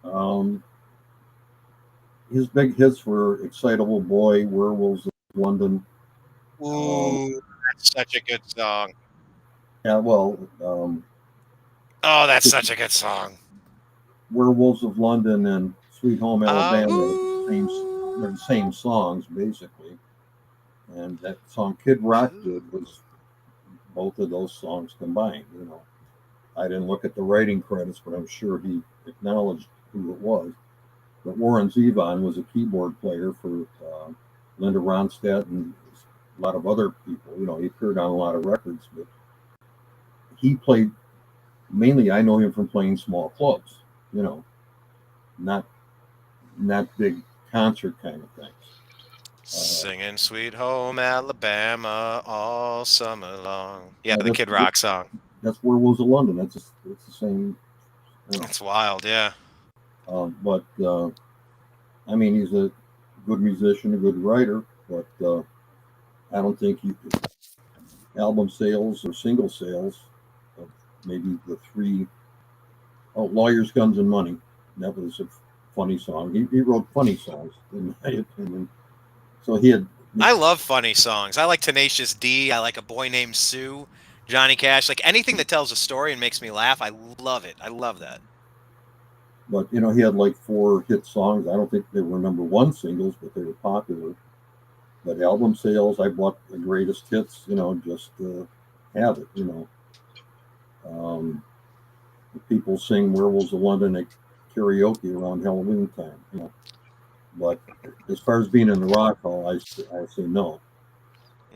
Um, his big hits were "Excitable Boy," "Werewolves of London." Um, Ooh, that's such a good song. yeah, well, Oh, that's such a good song. "Werewolves of London" and "Sweet Home Alabama" are they're the Ooh. same songs basically. And that song "Kid Rock" did was both of those songs combined. I didn't look at the writing credits, but I'm sure he acknowledged who it was. But Warren Zevon was a keyboard player for Linda Ronstadt and a lot of other people. He appeared on a lot of records, but he played mainly. I know him from playing small clubs. You know, not not big concert kind of things. Singing Sweet Home Alabama all summer long. Yeah, Yeah, the Kid Rock song. that's Werewolves of London. It's the same. You know, It's wild, yeah. but I mean, he's a good musician, a good writer, but I don't think album sales or single sales of maybe the three. Oh, Lawyers, Guns, and Money. That was a funny song. He wrote funny songs, in my opinion. So he had, I love funny songs. I like Tenacious D. I like A Boy Named Sue, Johnny Cash. Like anything that tells a story and makes me laugh, I love it. I love that. but he had like four hit songs. I don't think they were number one singles, but they were popular. But album sales, I bought the greatest hits, just to have it. Um, People sing "Werewolves of London" at karaoke around Halloween time. But as far as being in the Rock Hall, I say no.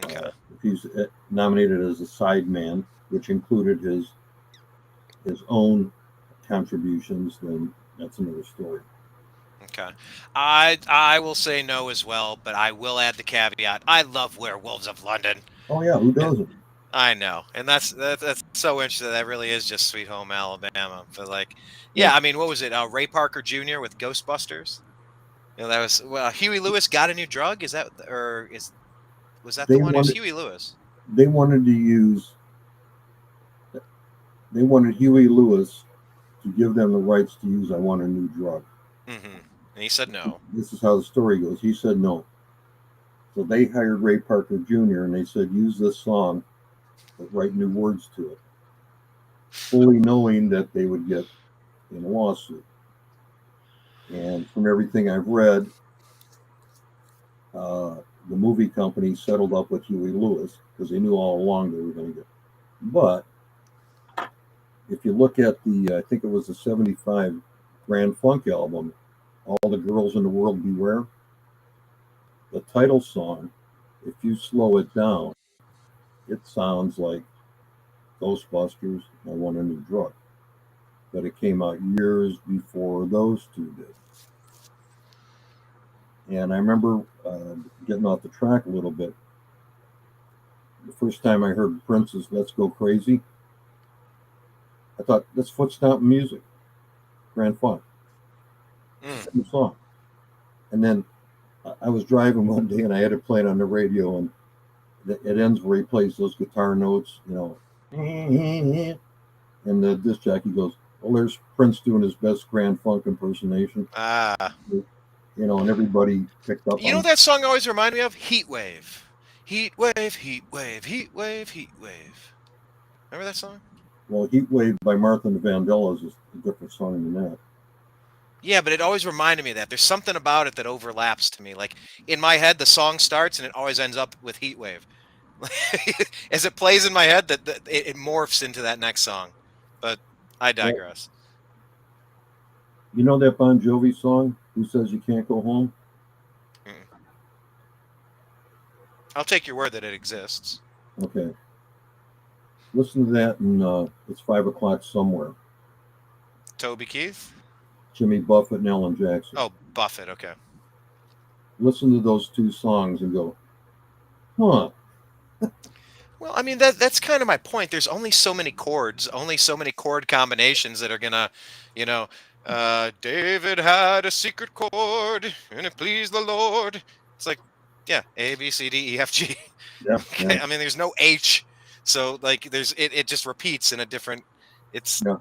Okay. If he's nominated as a sideman, which included his own contributions, then that's another story. Okay. I will say no as well, but I will add the caveat. I love Werewolves of London. Oh yeah, who And doesn't? I know. And that's so interesting. That really is just Sweet Home Alabama. But like, Yeah, yeah, I mean, what was it? Ray Parker Jr. with Ghostbusters? That was well, Huey Lewis got a new drug? Is that or is was that the they one? It was wanted Huey Lewis. they wanted to use they wanted Huey Lewis to give them the rights to use "I Want a New Drug." Mm-hmm. And he said no. This is how the story goes. He said no, so they hired Ray Parker Jr. and they said use this song, but write new words to it, fully knowing that they would get in a lawsuit. And from everything I've read, uh, the movie company settled up with Huey Lewis because they knew all along they were going to get. But if you look at I think it was the '75 Grand Funk album, "All the Girls in the World Beware," the title song, if you slow it down, it sounds like Ghostbusters, "I Want a New Drug." But it came out years before those two did. And I remember getting off the track a little bit. The first time I heard Prince's "Let's Go Crazy," I thought that's foot stomping music, Grand Funk, same song. And then I was driving one day and I had it played on the radio, and it ends where he plays those guitar notes, and the disc jockey goes, "Well, there's Prince doing his best Grand Funk impersonation," and everybody picked up You know on. what that song always reminded me of? Heat Wave. Heat Wave, Heat Wave, Heat Wave, Heat Wave. Remember that song? Well, "Heat Wave" by Martha Vandellas is a different song than that. Yeah, but it always reminded me of that. There's something about it that overlaps to me. Like in my head, the song starts and it always ends up with Heat Wave. As it plays in my head, that it morphs into that next song. But I Well, digress. you know that Bon Jovi song, "Who Says You Can't Go Home"? Mm. I'll take your word that it exists. Okay, listen to that, and it's 5 o'clock somewhere. Toby Keith? Jimmy Buffett and Alan Jackson. Oh, Buffett. Okay. Listen to those two songs and go, huh? Well, I mean that's kind of my point. There's only so many chords, only so many chord combinations that are gonna, you know, David had a secret chord and it pleased the Lord. It's like, yeah, A B C D E F G. Yeah, yeah, Okay, I mean there's no H, so like it just repeats in a different. It's yeah.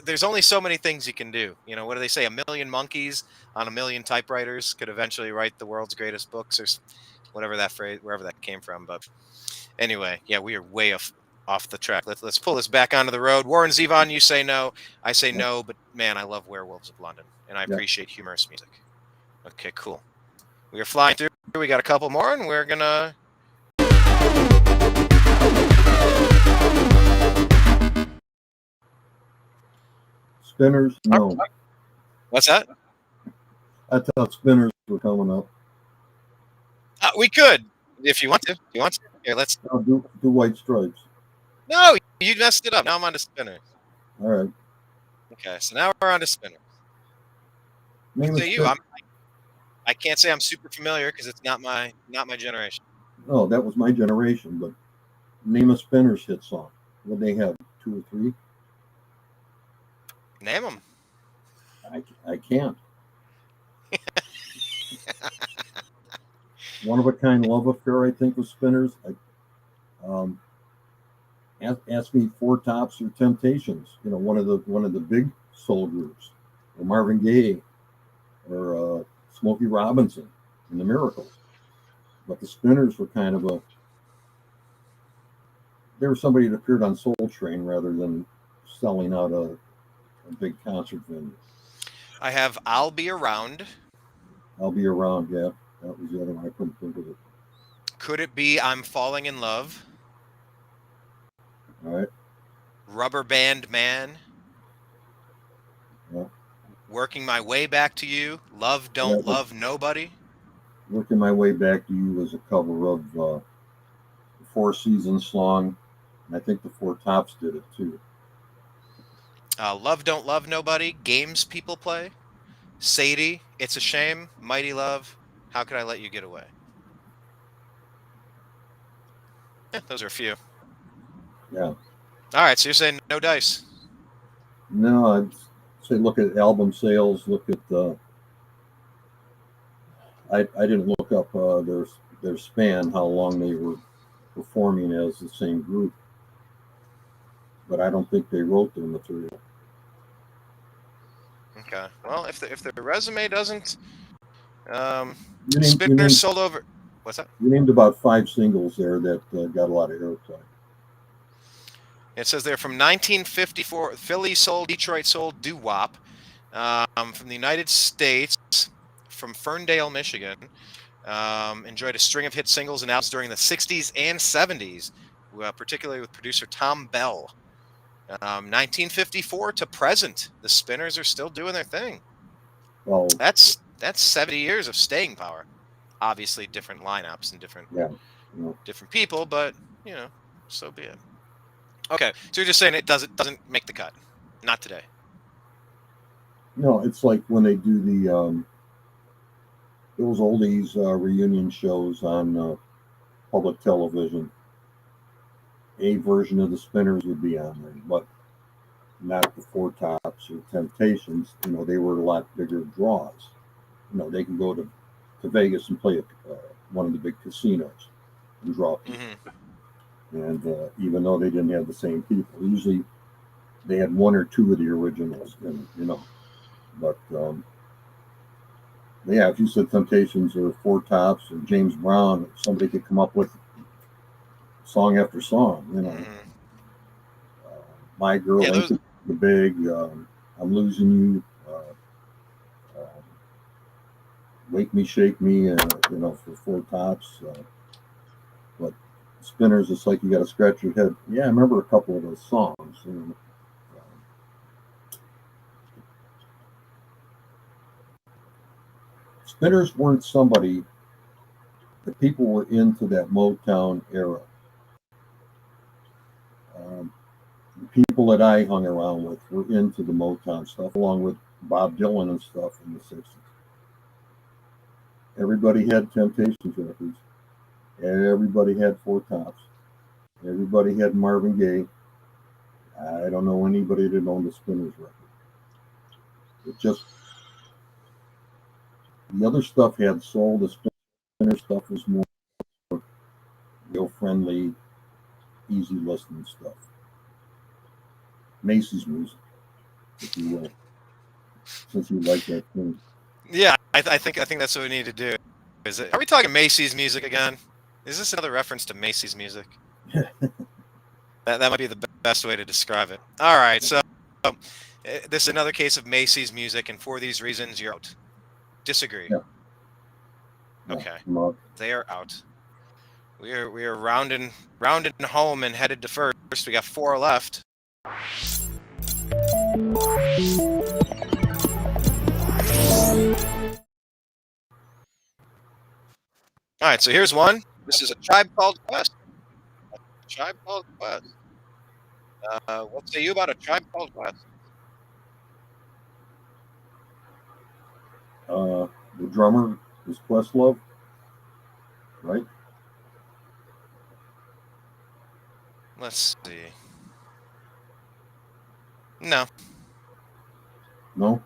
there's only so many things you can do. What do they say? A million monkeys on a million typewriters could eventually write the world's greatest books, or whatever that phrase, wherever that came from, but. Anyway, yeah, we are way off the track. Let's pull this back onto the road. Warren Zevon, you say no. I say Yeah. no, but man, I love Werewolves of London, and I Yeah. appreciate humorous music. Okay, cool. We are flying through. We got a couple more, and we're gonna. Spinners, no. What's that? I thought Spinners were coming up. We could, if you want to. You want to? Here, let's. I'll do White Stripes. No, you messed it up. Now I'm on to Spinners. All right. Okay, so now we're on to Spinners. What Name a say you? spin. I can't say I'm super familiar because it's not my generation. Oh, that was my generation, but name a Spinners hit song. What they have? Two or three? Name them. I can't. One of a Kind Love Affair, I think, was Spinners. Ask me Four Tops or Temptations. One of the big soul groups, or Marvin Gaye, or Smokey Robinson and the Miracles. But the Spinners were kind of they were somebody that appeared on Soul Train rather than selling out a big concert venue. I have I'll Be Around. I'll Be Around. Yeah, that was the other one. I couldn't think of it. Could it be I'm Falling in Love? All right. Rubber Band Man. Yeah. Working My Way Back to You. Love Yeah, Don't Love Nobody. Working My Way Back to You was a cover of the Four Seasons song, and I think the Four Tops did it too. Love Don't Love Nobody. Games People Play. Sadie. It's a Shame. Mighty Love. How Could I Let You Get Away? Yeah, those are a few. Yeah. All right, so you're saying no dice. No, I'd say look at album sales. Look at I didn't look up their span, how long they were performing as the same group, but I don't think they wrote their material. Okay. Well, if the resume doesn't, You named you Spinners named sold over. What's that? you named about 5 singles there that got a lot of airplay. It says they're from 1954. Philly soul, Detroit soul, doo wop. From the United States, from Ferndale, Michigan. Enjoyed a string of hit singles and albums during the 60s and 70s, particularly with producer Tom Bell. 1954 to present, the Spinners are still doing their thing. Well, That's 70 years of staying power. Obviously, different lineups and different people, but so be it. Okay, so you're just saying it doesn't make the cut, not today. no, it's like when they do those oldies reunion shows on public television. a version of the Spinners would be on there, but not the Four Tops or Temptations. They were a lot bigger draws. They can go to Vegas and play at one of the big casinos and draw people. And even though they didn't have the same people, usually they had one or two of the originals, But yeah, if you said Temptations or Four Tops or James Brown, somebody could come up with song after song. My Girl, Yeah, Ain't the Big, I'm Losing You, Wake Me, Shake Me, for Four Tops. But Spinners, it's like you got to scratch your head. Yeah, I remember a couple of those songs. Spinners weren't somebody that people were into that Motown era. The people that I hung around with were into the Motown stuff, along with Bob Dylan and stuff in the 60s. Everybody had Temptations records. Everybody had Four Tops. Everybody had Marvin Gaye. I don't know anybody that owned a Spinners record. It just, the other stuff had soul. The Spinner stuff was more real friendly, easy listening stuff. Macy's music, if you will, since you like that thing. Yeah, I think that's what we need to do. Are we talking Macy's music again? Is this another reference to Macy's music? that might be the best way to describe it. All right, so this is another case of Macy's music, and for these reasons, you're out. Disagree. Yeah. Okay, Yeah, they are out. We are rounding home and headed to first. We got 4 left. All right, so here's one. This is a Tribe Called Quest. Tribe Called Quest. What say you about a Tribe Called Quest? The drummer is Questlove, right? Let's see. No, No?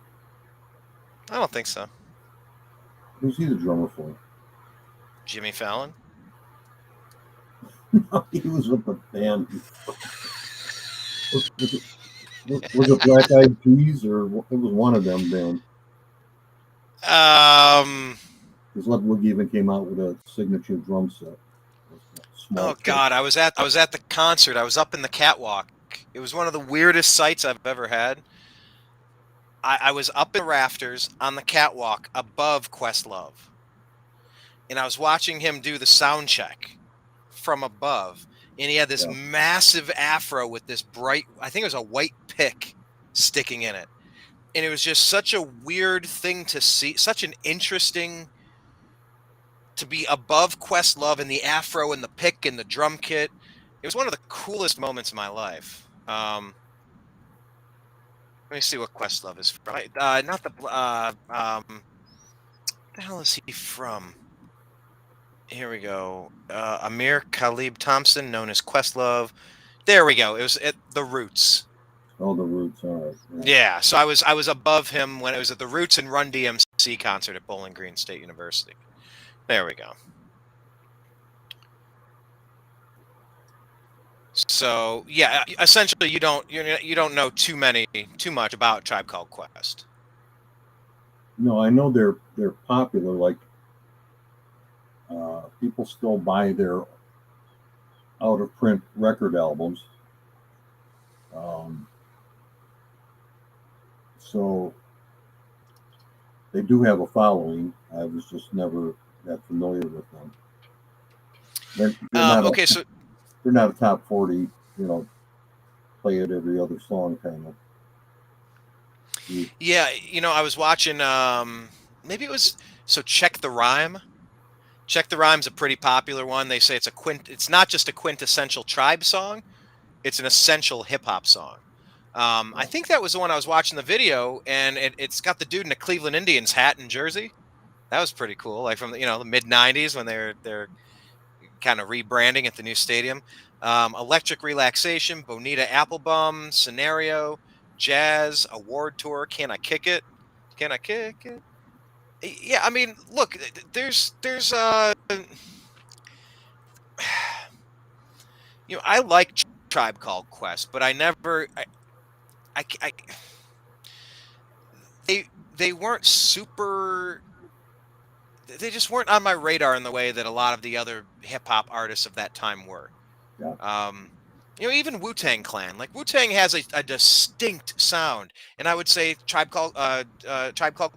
I don't think so. Who's he the drummer for? Jimmy Fallon? No, he was with the band. Was it Black Eyed Peas or it was one of them bands? Because Ludwig even came out with a signature drum set. Oh God, I was at the concert. I was up in the catwalk. It was one of the weirdest sights I've ever had. I was up in the rafters on the catwalk above Questlove, and I was watching him do the sound check from above, and he had this massive afro with this bright, I think it was a white pick sticking in it, and it was just such a weird thing to see, such an interesting to be above Questlove and the afro and the pick and the drum kit. It was one of the coolest moments of my life. Let me see what Questlove is from. Not the what the hell is he from? Here we go. Amir Khalib Thompson, known as Questlove. There we go. It was at the Roots. Oh, the Roots. All right. Yeah. So I was above him when it was at the Roots and Run DMC concert at Bowling Green State University. There we go. So yeah, essentially you don't know too much about Tribe Called Quest. No, I know they're popular. Like people still buy their out of print record albums. So they do have a following. I was just never that familiar with them. They're not Okay, so they're not a top 40. Play it every other song kind of. yeah, I was watching. Maybe it was Check the Rhyme. Check the Rhyme's a pretty popular one. They say it's not just a quintessential Tribe song; it's an essential hip hop song. I think that was the one I was watching the video, and it's got the dude in a Cleveland Indians hat and jersey. That was pretty cool, like from the mid '90s when they're kind of rebranding at the new stadium. Electric Relaxation, Bonita Applebum, Scenario, Jazz, Award Tour, Can I Kick It? Can I Kick It? Yeah, I mean, look, there's I like Tribe Called Quest, but I never I they weren't super they just weren't on my radar in the way that a lot of the other hip hop artists of that time were. Yeah. Um, even Wu Tang Clan, like Wu Tang has a distinct sound, and I would say Tribe Called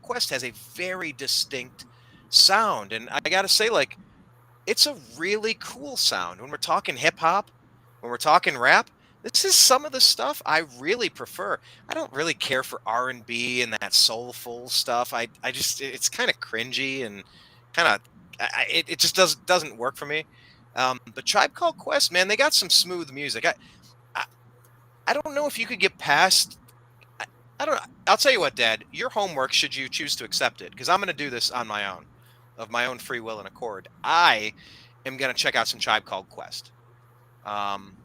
Quest has a very distinct sound, and I gotta say, like, it's a really cool sound when we're talking hip hop, when we're talking rap. This is some of the stuff I really prefer. I don't really care for R&B and that soulful stuff. I just it's kind of cringy and kind of it just doesn't work for me. But Tribe Called Quest, man, they got some smooth music. I, I don't know if you could get past. I, I don't. I'll tell you what, Dad. Your homework, should you choose to accept it, because I'm going to do this on my own, of my own free will and accord. I am going to check out some Tribe Called Quest. Um,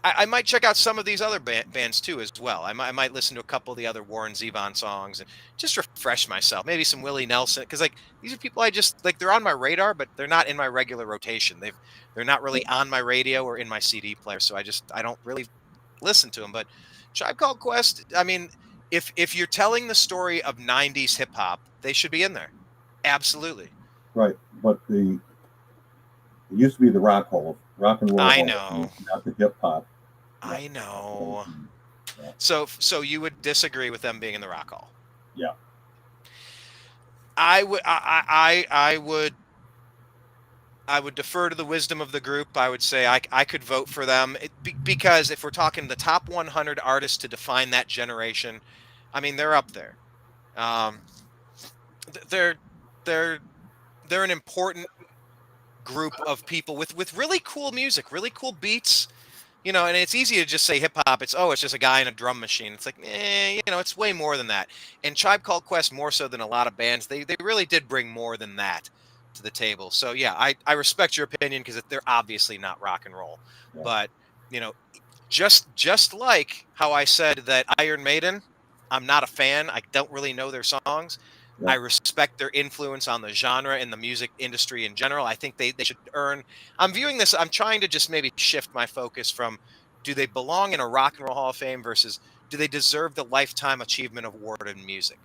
I might check out some of these other bands too as well. I might listen to a couple of the other Warren Zevon songs and just refresh myself. Maybe some Willie Nelson, because like these are people I just like. They're on my radar, but they're not in my regular rotation. They're not really on my radio or in my CD player. So I don't really listen to them. But Tribe Called Quest, I mean, if you're telling the story of '90s hip hop, they should be in there. Absolutely. Right, but it used to be the rock and roll I hall of fame, know. not the hip hop. Yeah. I know. Yeah. So you would disagree with them being in the Rock Hall? Yeah. I would defer to the wisdom of the group. I would say I could vote for them because if we're talking the top 100 artists to define that generation, I mean they're up there. Um, they're they're they're an important group of people with really cool music, really cool beats. And it's easy to just say hip hop. It's just a guy in a drum machine. It's like, it's way more than that. And Tribe Called Quest, more so than a lot of bands, they really did bring more than that to the table. So yeah, I respect your opinion because they're obviously not rock and roll. Yeah. But you know, just like how I said that Iron Maiden, I'm not a fan. I don't really know their songs. Yeah. I respect their influence on the genre and the music industry in general. I think they should earn. I'm viewing this. I'm trying to just maybe shift my focus from do they belong in a rock and roll hall of fame versus do they deserve the lifetime achievement award in music?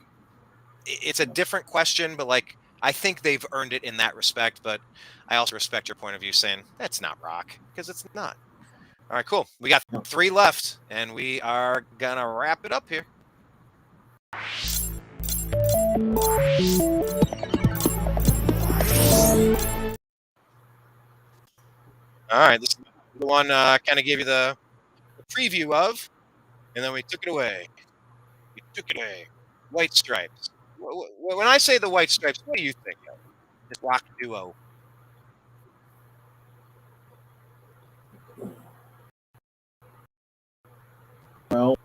It's a different question, but like I think they've earned it in that respect. But I also respect your point of view saying that's not rock because it's not. All right, cool. We got 3 left, and we are gonna wrap it up here. All right, this is the one kind of gave you the preview of, and then we took it away. We took it away. White Stripes. When I say the White Stripes, what do you think of this rock duo? Well,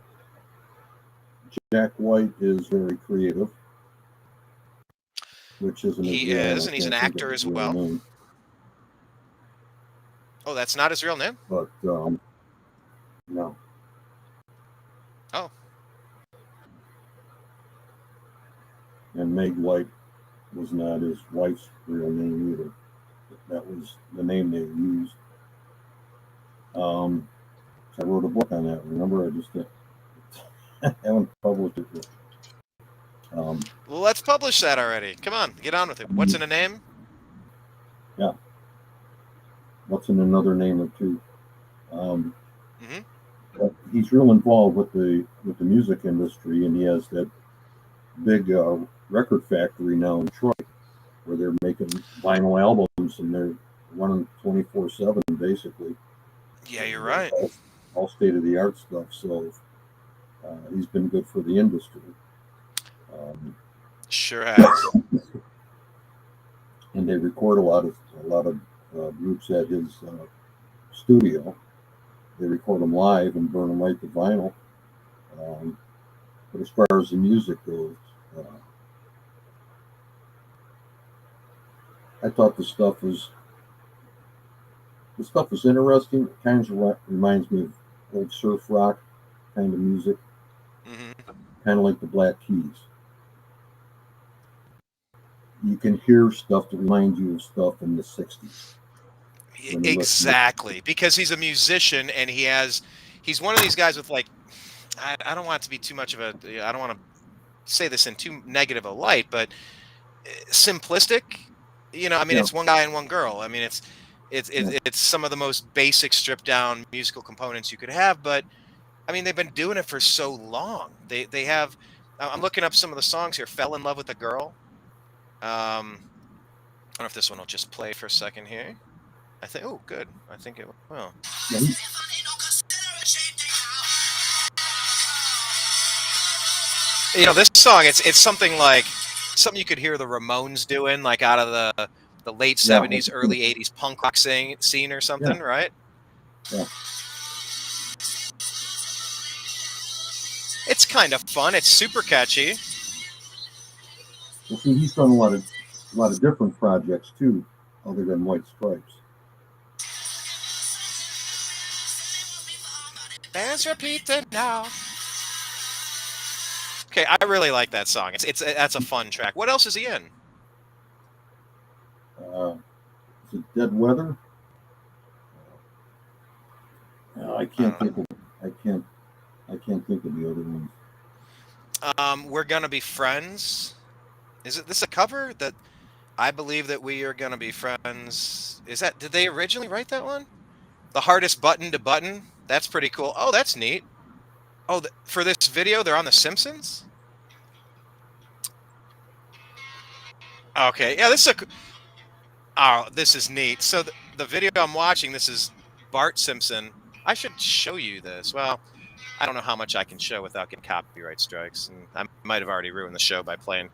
Jack White is very creative, which isn't his He real name. is, and he's an actor as well. Name. Oh, that's not his real name? But no. Oh. And Meg White was not his wife's real name either. That was the name they used. I wrote a book on that. Remember, I just haven't published it yet. Well, let's publish that already. Come on, get on with it. What's in a name? Yeah. What's in another name or two? But he's real involved with the music industry, and he has that big record factory now in Detroit, where they're making vinyl albums and they're running 24/7 basically. Yeah, you're right. All state of the art stuff. So he's been good for the industry. Sure has. And they record a lot of groups at his studio. They record them live and burn them right to vinyl. But as far as the music goes, I thought the stuff was the stuff is interesting. It kind of reminds me of old surf rock kind of music, Mm-hmm. kind of like the Black Keys. You can hear stuff that reminds you of stuff in the '60s when you listen to it. Exactly, because he's a musician and he's one of these guys with like I don't want it to be too much of a I don't want to say this in too negative a light, but simplistic. I mean, Yeah, it's one guy and one girl. I mean, yeah, it's some of the most basic stripped down musical components you could have, but I mean, they've been doing it for so long. They have. I'm looking up some of the songs here. Fell in love with a girl. I don't know if this one will just play for a second here. I think. Oh, good. I think it will. yeah. This song. It's something like something you could hear the Ramones doing, like out of the late Yeah, I was '70s, just gonna, early '80s punk rock scene or yeah, something, right? yeah. It's kind of fun. It's super catchy. Well, see, he's done a lot of different projects too, other than White Stripes. Dance repeated now. Okay, I really like that song. It's that's a fun track. What else is he in? Uh, is it Dead Weather? I I can't don't think of. I can't. I can't think of the other ones. know. We're gonna be friends. Is it this a cover that I believe that we are gonna be friends? Is that did they originally write that one? The hardest button to button. That's pretty cool. Oh, that's neat. Oh, for this video, they're on The Simpsons. Okay, yeah, oh, this is neat. So the video I'm watching, this is Bart Simpson. I should show you this. Well, I don't know how much I can show without getting copyright strikes, and I might have already ruined the show by playing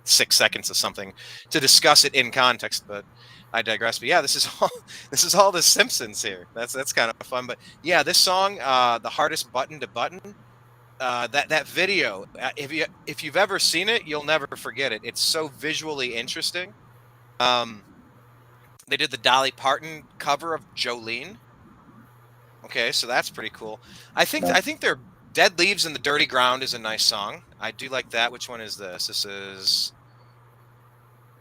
6 seconds of something to discuss it in context. But I digress. But yeah, this is all this is all The Simpsons here. That's kind of fun. But yeah, this song, the hardest button to button. That video, if you've ever seen it, you'll never forget it. It's so visually interesting. Um, they did the Dolly Parton cover of Jolene. Okay, so that's pretty cool. Yeah, I think their Dead Leaves in the Dirty Ground is a nice song. I do like that. Which one is this? This is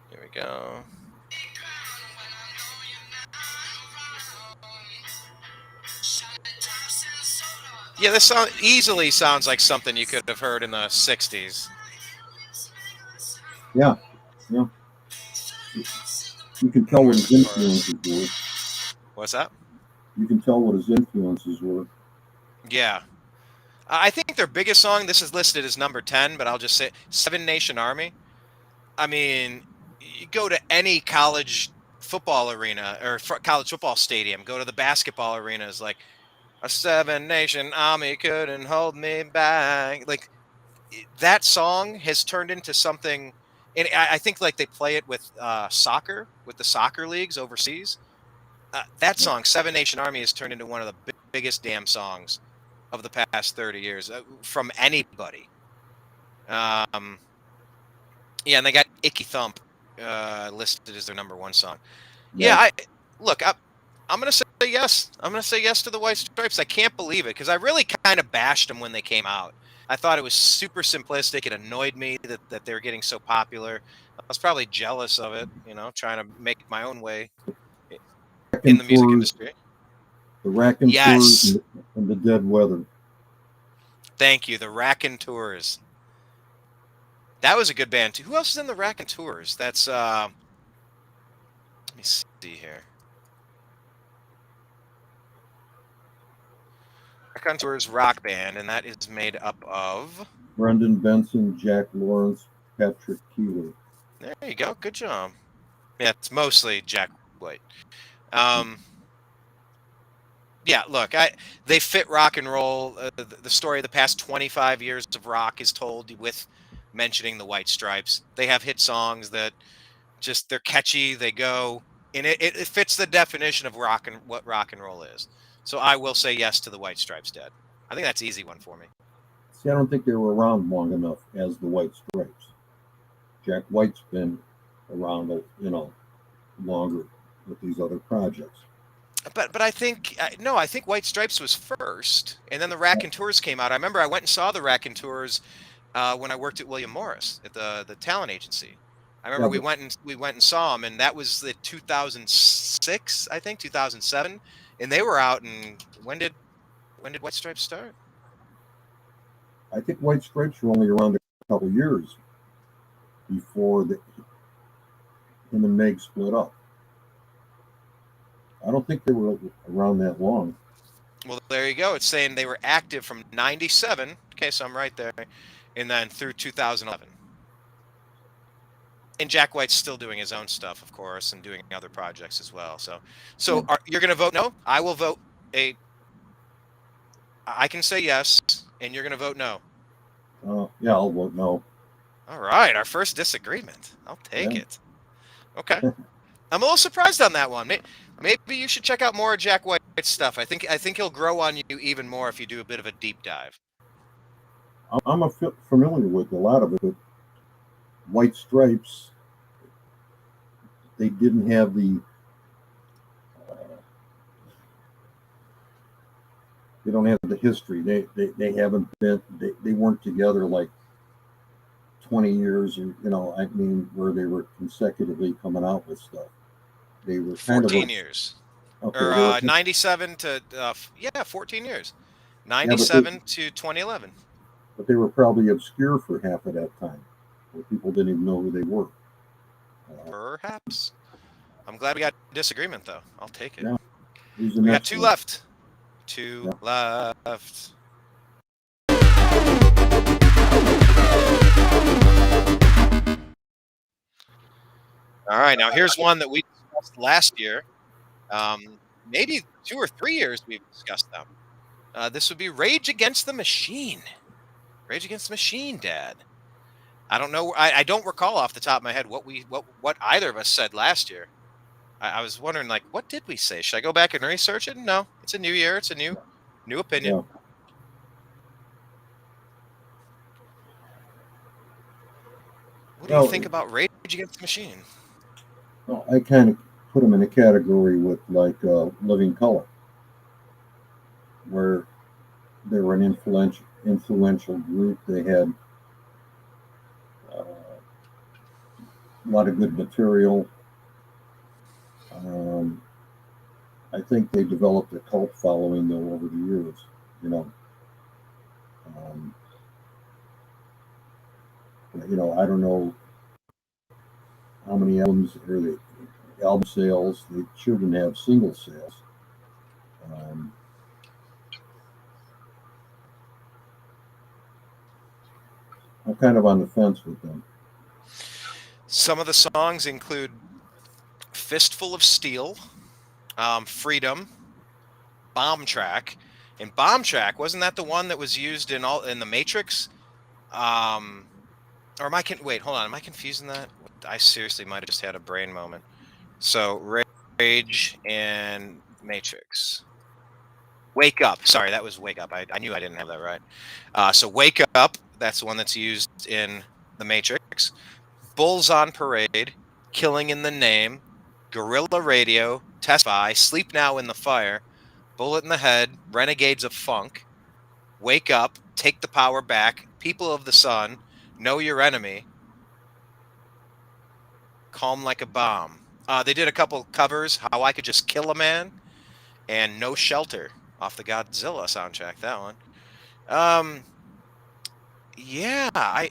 here we go. Yeah, this song easily sounds like something you could have heard in the '60s. yeah, yeah. You can tell what his influences were. What's that? You can tell what his influences were. Yeah. I think their biggest song, this is listed as number 10, but I'll just say Seven Nation Army. I mean, you go to any college football arena or college football stadium, go to the basketball arenas, like a Seven Nation Army couldn't hold me back. Like that song has turned into something, and I think like they play it with soccer, with the soccer leagues overseas. That Yeah, song, Seven Nation Army, has turned into one of the biggest damn songs of the past 30 years from anybody. Um, yeah, and they got Icky Thump listed as their number one song. Yeah, yeah. look, I'm gonna say yes. I'm gonna say yes to the White Stripes. I can't believe it because I really kind of bashed them when they came out. I thought it was super simplistic. It annoyed me that they were getting so popular. I was probably jealous of it, trying to make my own way i- in the music Raconteurs, industry. the Raconteurs, Yes, and the Dead Weather. thank you. The Raconteurs. That was a good band too. Who else is in the Raconteurs? That's let me see here. Raconteurs rock band, and that is made up of. Brendan Benson, Jack Lawrence, Patrick Keeler. There you go. Good job. Yeah, it's mostly Jack White. Um, yeah, look, they fit rock and roll. The story of the past 25 years of rock is told with mentioning the White Stripes. They have hit songs that just they're catchy. They go, and it fits the definition of rock and what rock and roll is. So I will say yes to the White Stripes, Dad. I think that's an easy one for me. See, I don't think they were around long enough as the White Stripes. Jack White's been around, longer with these other projects. But I think no, I think White Stripes was first, and then the Raconteurs came out. I remember I went and saw the Raconteurs when I worked at William Morris at the talent agency. I remember Yeah, we went and saw them, and that was the 2006, I think 2007, and they were out. And when did White Stripes start? I think White Stripes were only around a couple years before him and Meg split up. I don't think they were around that long. Well, there you go. It's saying they were active from '97. Okay, so I'm right there, and then through 2011. And Jack White's still doing his own stuff, of course, and doing other projects as well. Yeah, You're going to vote no? I will vote a. I can say yes, and you're going to vote no. yeah, I'll vote no. All right, our first disagreement. I'll take Yeah, it. Okay, I'm a little surprised on that one. Maybe you should check out more of Jack White's stuff. I think he'll grow on you even more if you do a bit of a deep dive. familiar with a lot of it. But White Stripes, they didn't have uh, they don't have the history. They haven't been they weren't together like 20 years, or I mean, where they were consecutively coming out with stuff. They were kind of 14 years, okay. or They were 97 to yeah, 14 years, yeah, 97 to 2011. but they were probably obscure for half of that time, where people didn't even know who they were. Uh, Perhaps. I'm glad we got disagreement though. I'll take it. yeah, who's the We got next two one? left. Two Yeah. left. All right, now here's one that we discussed last year. Maybe 2 or 3 years we've discussed them. This would be Rage Against the Machine. Rage Against the Machine, Dad. I don't know. I don't recall off the top of my head what either of us said last year. I was wondering, like, what did we say? Should I go back and research it? No, it's a new year. It's a new opinion. Yeah. What do you Well, think about Rage Against the Machine? well, I kind of put them in a category with like Living Color, where they were an influential group. They had a lot of good material. Um, I think they developed a cult following though over the years. You know, um, I don't know how many albums or the album sales. They shouldn't have single sales. Um, I'm kind of on the fence with them. Some of the songs include "Fistful of Steel," "Freedom," "Bomb Track," and "Bomb Track" wasn't that the one that was used in the Matrix? Um, or am I wait? Hold on, am I confusing that? I seriously might have just had a brain moment. So Rage and Matrix. Wake Up. Sorry, that was Wake Up. I knew I didn't have that right. So Wake Up, that's the one that's used in The Matrix. Bulls on Parade, Killing in the Name, Guerrilla Radio, Testify, Sleep Now in the Fire, Bullet in the Head, Renegades of Funk, Wake Up, Take the Power Back, People of the Sun, Know Your Enemy, Calm Like a Bomb. They did a couple covers, How I Could Just Kill a Man, and No Shelter off the Godzilla soundtrack. That one. Um, yeah, I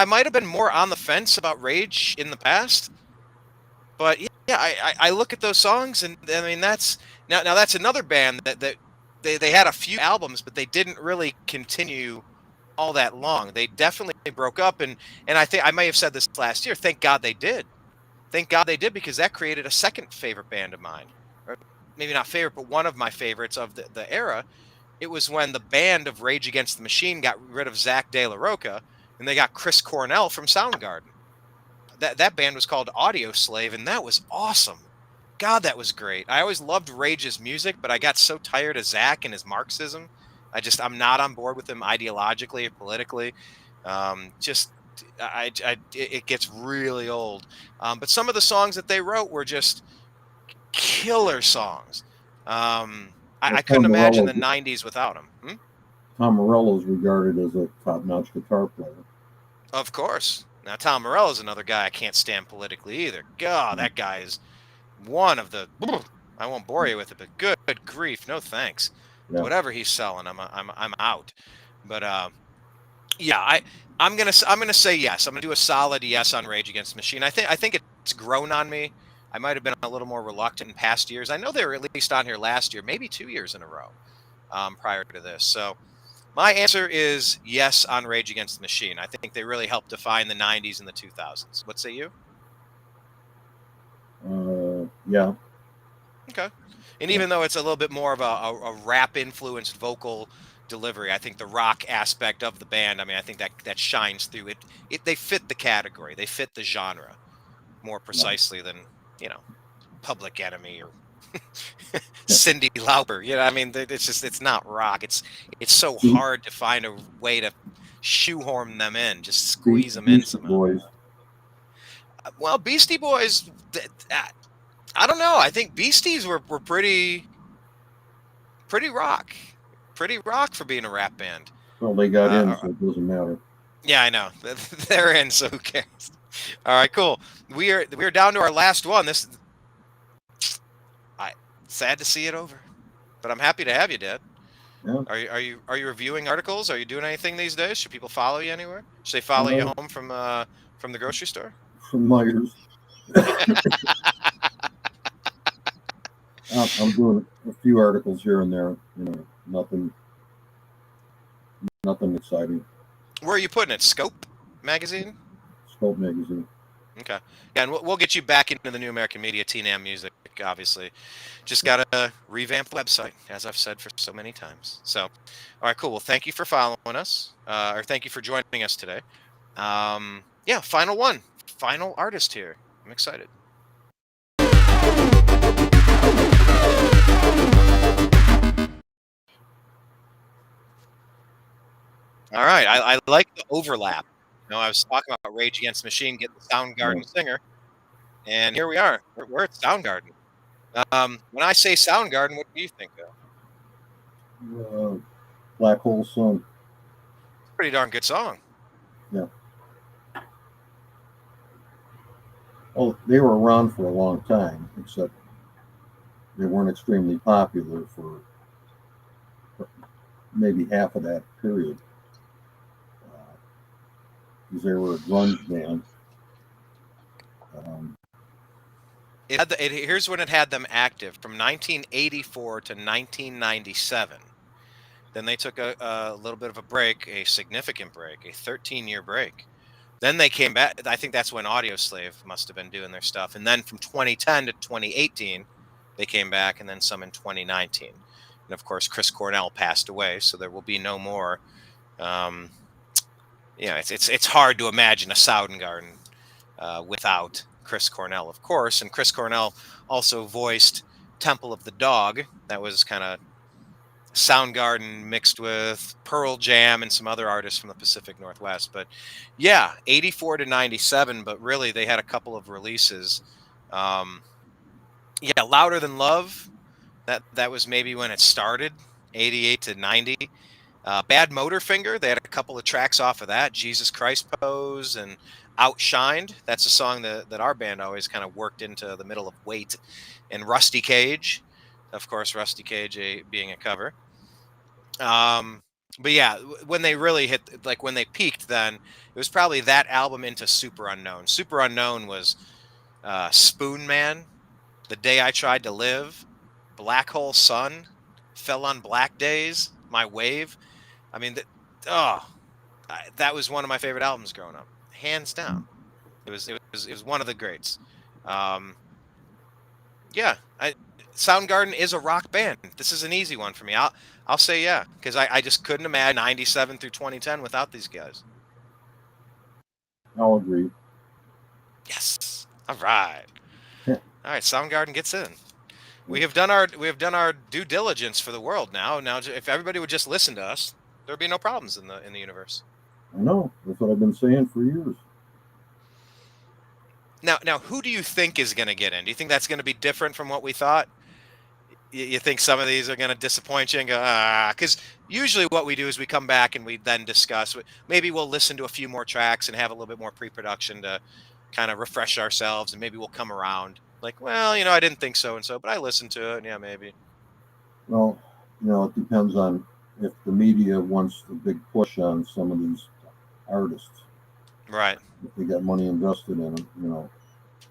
might have been more on the fence about Rage in the past, but yeah, I look at those songs, and I mean now that's another band that they had a few albums, but they didn't really continue all that long. They definitely broke up, and I think I may have said this last year. Thank God they did. Thank God they did, because that created a second favorite band of mine, or maybe not favorite, but one of my favorites of the era. It was when the band of Rage Against the Machine got rid of Zach De La Roca, and they got Chris Cornell from Soundgarden. That band was called Audio Slave, and that was awesome. God, that was great. I always loved Rage's music, but I got so tired of Zach and his Marxism. I'm not on board with him ideologically or politically. Just it gets really old. But some of the songs that they wrote were just killer songs. I Well, couldn't imagine the '90s without him. Tom Morello is regarded as a top-notch guitar player. Of course. Now Tom Morello is another guy I can't stand politically either. God, that guy is one of the. I won't bore you with it, but good grief, no thanks. Yeah. Whatever he's selling, I'm out. But yeah, I'm gonna say yes. I'm gonna do a solid yes on Rage Against the Machine. I think it's grown on me. I might have been a little more reluctant in past years. I know they were released on here last year, maybe 2 years in a row, prior to this. So my answer is yes on Rage Against the Machine. I think they really helped define the '90s and the 2000s. What say you? Yeah. Okay. And even though it's a little bit more of a rap influenced vocal delivery, I think the rock aspect of the band, I mean, I think that shines through it. They fit the category. They fit the genre more precisely than, you know, Public Enemy or Cyndi Lauper. You know, I mean, it's not rock. It's so hard to find a way to shoehorn them in, just squeeze them in Beastie somehow. Boys. Well, Beastie Boys, I don't know. I think Beasties were pretty rock for being a rap band. Well, they got in, so it doesn't matter. Yeah, I know. They're in, so who cares? All right, cool. We are down to our last one. Sad to see it over, but I'm happy to have you, Dad. Yeah. Are you reviewing articles? Are you doing anything these days? Should people follow you anywhere? Should they follow you home from the grocery store? From Myers. I'm doing a few articles here and there. You know, nothing exciting. Where are you putting it? Scope magazine? Scope magazine. Okay. Yeah, and we'll get you back into the New American Media TNAM music, obviously. Just got to revamp the website, as I've said for so many times. So, all right, cool. Well, thank you for following us, or thank you for joining us today. Yeah, final artist here. I'm excited. All right, I like the overlap. You know, I was talking about Rage Against the Machine getting the Soundgarden singer, and here we are. We're at Soundgarden. When I say Soundgarden, what do you think of? Black Hole Sun. Pretty darn good song. Yeah. Well, they were around for a long time, except they weren't extremely popular for maybe half of that period. Because they were a grunge band. Here's when it had them active, from 1984 to 1997. Then they took a little bit of a break, a significant break, a 13-year break. Then they came back. I think that's when Audioslave must have been doing their stuff. And then from 2010 to 2018, they came back, and then some in 2019. And of course, Chris Cornell passed away, so there will be no more. It's hard to imagine a Soundgarden without Chris Cornell, of course. And Chris Cornell also voiced Temple of the Dog. That was kind of Soundgarden mixed with Pearl Jam and some other artists from the Pacific Northwest. But yeah, 84 to 97, but really they had a couple of releases. Louder Than Love, that was maybe when it started, 88 to 90. Bad Motorfinger, they had a couple of tracks off of that, Jesus Christ Pose and Outshined. That's a song that our band always kind of worked into the middle of Wait. And Rusty Cage, of course, Rusty Cage being a cover. But yeah, when they really hit, like when they peaked, then it was probably that album into Super Unknown. Super Unknown was Spoon Man, The Day I Tried to Live, Black Hole Sun, Fell on Black Days, My Wave. I mean, that was one of my favorite albums growing up, hands down. It was one of the greats. Soundgarden is a rock band. This is an easy one for me. I'll say yeah, because I just couldn't imagine 97 through 2010 without these guys. I'll agree. Yes. All right. Yeah. All right. Soundgarden gets in. We have done our due diligence for the world now. Now, if everybody would just listen to us, there'd be no problems in the universe. I know. That's what I've been saying for years. Now, who do you think is going to get in? Do you think that's going to be different from what we thought? you think some of these are going to disappoint you and go, ah, because usually what we do is we come back and we then discuss. Maybe we'll listen to a few more tracks and have a little bit more pre-production to kind of refresh ourselves, and maybe we'll come around like, well, I didn't think so and so, but I listened to it, and yeah, maybe. Well, it depends on if the media wants a big push on some of these artists. Right. If they got money invested in them,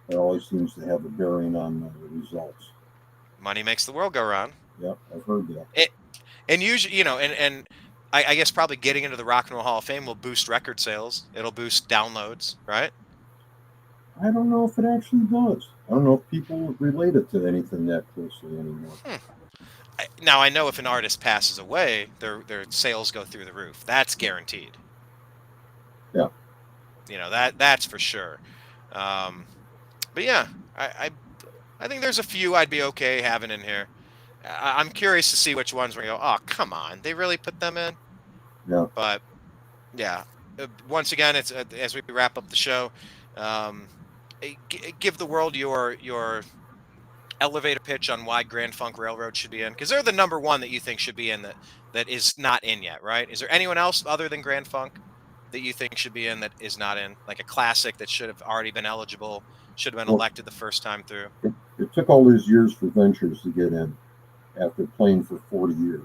it always seems to have a bearing on the results. Money makes the world go round. Yep, I've heard that. And usually, and I guess probably getting into the Rock and Roll Hall of Fame will boost record sales. It'll boost downloads, right? I don't know if it actually does. I don't know if people relate it to anything that closely anymore. Now I know if an artist passes away, their sales go through the roof. That's guaranteed. Yeah. That's for sure. But yeah, I think there's a few I'd be okay having in here. I'm curious to see which ones we go, oh, come on, they really put them in? Yeah. But yeah, once again, it's as we wrap up the show, give the world your elevator pitch on why Grand Funk Railroad should be in, because they're the number one that you think should be in that is not in yet, right? Is there anyone else other than Grand Funk that you think should be in that is not in, like a classic that should have already been eligible, should have been elected the first time through? It took all these years for Ventures to get in after playing for 40 years.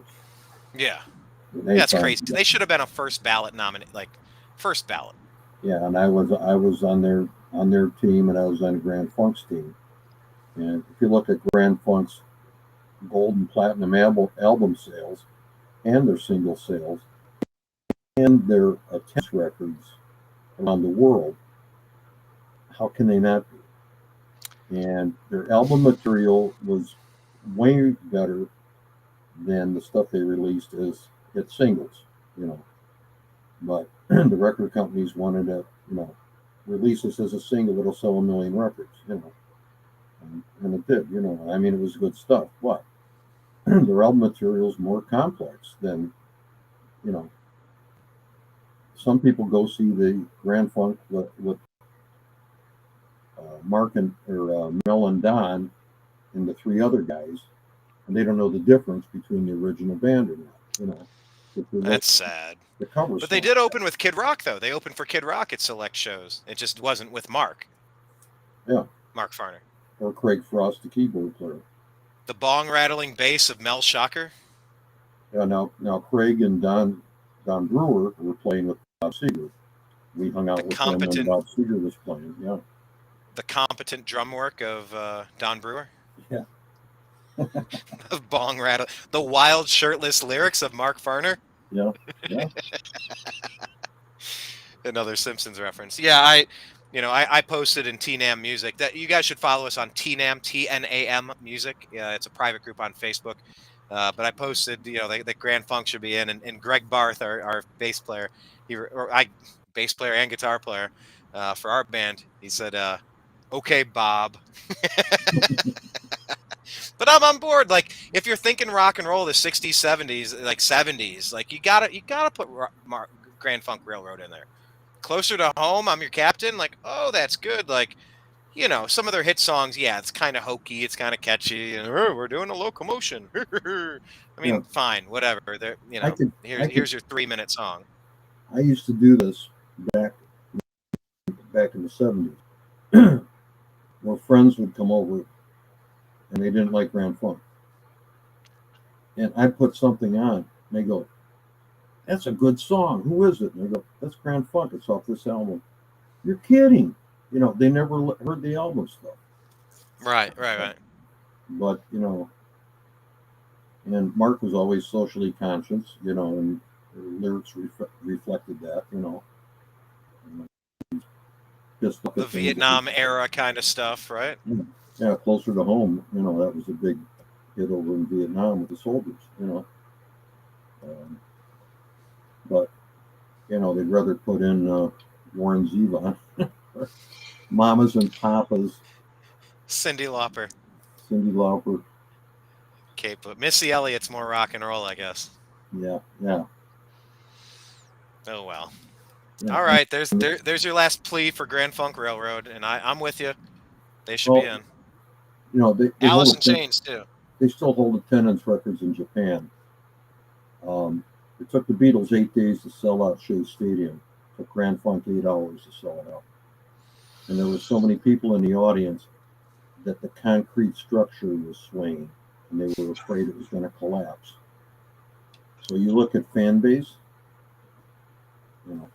Yeah. That's crazy. They should have been a first ballot nominee, like first ballot. Yeah, and I was on their team, and I was on Grand Funk's team. And if you look at Grand Funk's gold and platinum album sales, and their single sales, and their attendance records around the world, how can they not be? And their album material was way better than the stuff they released as hit singles, But the record companies wanted to, release this as a single. It'll sell 1 million records, and it did, I mean, it was good stuff, but their album material is more complex than, some people go see the Grand Funk with Mark or Mel and Don and the three other guys, and they don't know the difference between the original band or not, That's sad. The covers. But they did open with Kid Rock, though. They opened for Kid Rock at select shows. It just wasn't with Mark. Yeah. Mark Farner. Or Craig Frost, the keyboard player. The bong rattling bass of Mel Shocker. Yeah. Now Craig and Don Brewer were playing with Bob Seger. We hung out with them when Bob Seger was playing. Yeah. The competent drum work of Don Brewer. Yeah. The bong rattle. The wild shirtless lyrics of Mark Farner. Yeah. Yeah. Another Simpsons reference. Yeah, I posted in TNAM Music that you guys should follow us on TNAM, TNAM Music. It's a private group on Facebook. But I posted, that Grand Funk should be in, and Greg Barth, our bass player, bass player and guitar player for our band, he said, "Okay, Bob." But I'm on board. Like, if you're thinking rock and roll, the 60s, 70s, like 70s, like you gotta put Grand Funk Railroad in there. Closer to Home, I'm Your Captain. Like, oh, that's good. Like, some of their hit songs, yeah, it's kind of hokey, it's kind of catchy. And, we're doing a locomotion. I mean, fine, whatever. Here's your 3-minute song. I used to do this back in the 70s. Where friends would come over and they didn't like Grand Funk. And I'd put something on, and they go, "That's a good song. Who is it?" And they go, "That's Grand Funk. It's off this album." You're kidding. They never heard the album stuff. Right. But, and Mark was always socially conscious, and the lyrics reflected that, Just the Vietnam era kind of stuff, right? Yeah, Closer to Home, that was a big hit over in Vietnam with the soldiers, but, they'd rather put in Warren Zevon, Mamas and Papas. Cyndi Lauper. Okay, but Missy Elliott's more rock and roll, I guess. Yeah. Oh, well. Yeah. All right, there's your last plea for Grand Funk Railroad, and I'm with you. They should be in. They Alice in Chains too. they still hold attendance records in Japan. It took the Beatles 8 days to sell out Shea Stadium. It took Grand Funk 8 hours to sell it out. And there were so many people in the audience that the concrete structure was swaying, and they were afraid it was going to collapse. So you look at fan base, you know,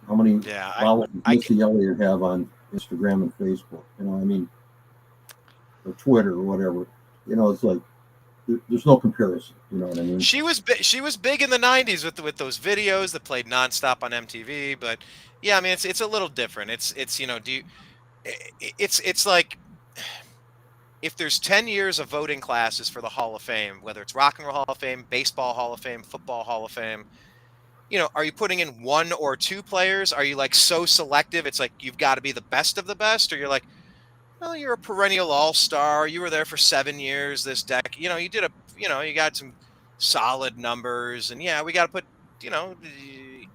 how many followers Missy Elliott have on Instagram and Facebook, you know, I mean, or Twitter or whatever. You know, it's like there's no comparison. You know what I mean? She was big in the '90s with those videos that played nonstop on MTV. But yeah, I mean, it's a little different. It's you know, it's like if there's 10 years of voting classes for the Hall of Fame, whether it's Rock and Roll Hall of Fame, Baseball Hall of Fame, Football Hall of Fame, you know, are you putting in one or two players? Are you like so selective? It's like you've got to be the best of the best, or you're like, well, you're a perennial all-star. You were there for 7 years this deck. You know, you got some solid numbers, and yeah, we got to put, you know,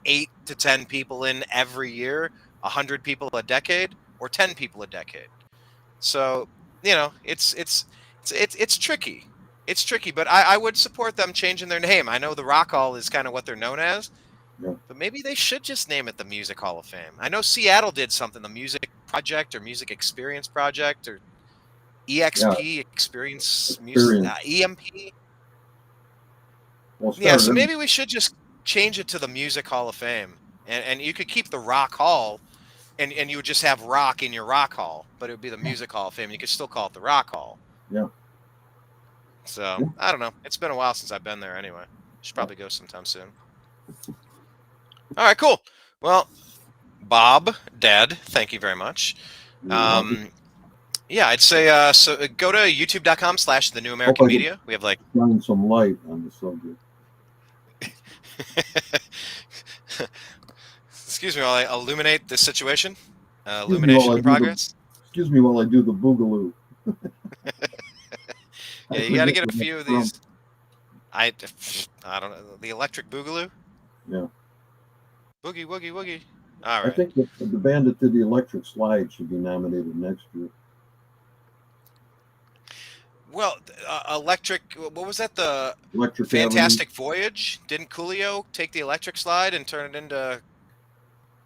8 to 10 people in every year, 100 people a decade, or 10 people a decade. So, you know, it's tricky. It's tricky, but I would support them changing their name. I know the Rock Hall is kind of what they're known as, but maybe they should just name it the Music Hall of Fame. I know Seattle did something, the Music Project or Music Experience Project or EXP, Experience Music, EMP. Well, Yeah, so maybe we should just change it to the Music Hall of Fame. And you could keep the Rock Hall, and you would just have rock in your Rock Hall, but it would be the Music Hall of Fame. You could still call it the Rock Hall. Yeah. So, I don't know. It's been a while since I've been there anyway. Should probably go sometime soon. All right, cool. Well, Bob, Dad, thank you very much. Yeah, I'd say so go to youtube.com/the New American Media. We have like shining some light on the subject. Excuse me while I illuminate this situation. Illumination in progress. Excuse me while I do the boogaloo. Yeah, you got to get a few of these. I don't know, the electric boogaloo. Yeah. Boogie woogie woogie. All right. I think the band that did the electric slide should be nominated next year. Well, electric. What was that? The Electric Fantastic Avenue. Voyage. Didn't Coolio take the electric slide and turn it into?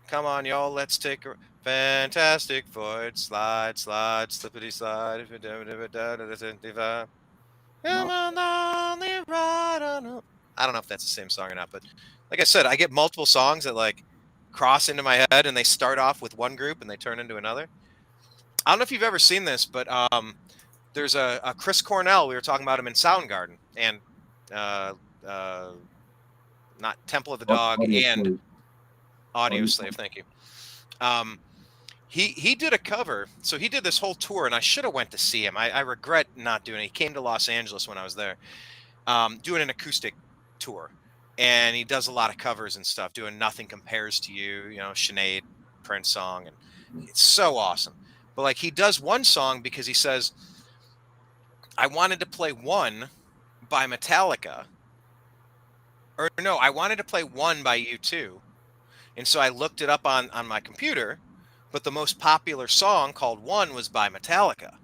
Come on, y'all. Let's take a Fantastic Voyage. Slide, slippity slide. Come on down the ride. I don't know if that's the same song or not, but like I said, I get multiple songs that like cross into my head, and they start off with one group and they turn into another. I don't know if you've ever seen this, but there's a Chris Cornell. We were talking about him in Soundgarden, and not Temple of the Dog and Audio Slave. Thank you. He did a cover. So he did this whole tour, and I should have went to see him. I regret not doing it. He came to Los Angeles when I was there, doing an acoustic tour, and he does a lot of covers and stuff, doing Nothing Compares to You, you know, Sinead, Prince song, and it's so awesome. But like he does one song because he says, I wanted to play One by Metallica. Or no, I wanted to play One by U2. And so I looked it up on my computer, but the most popular song called One was by Metallica.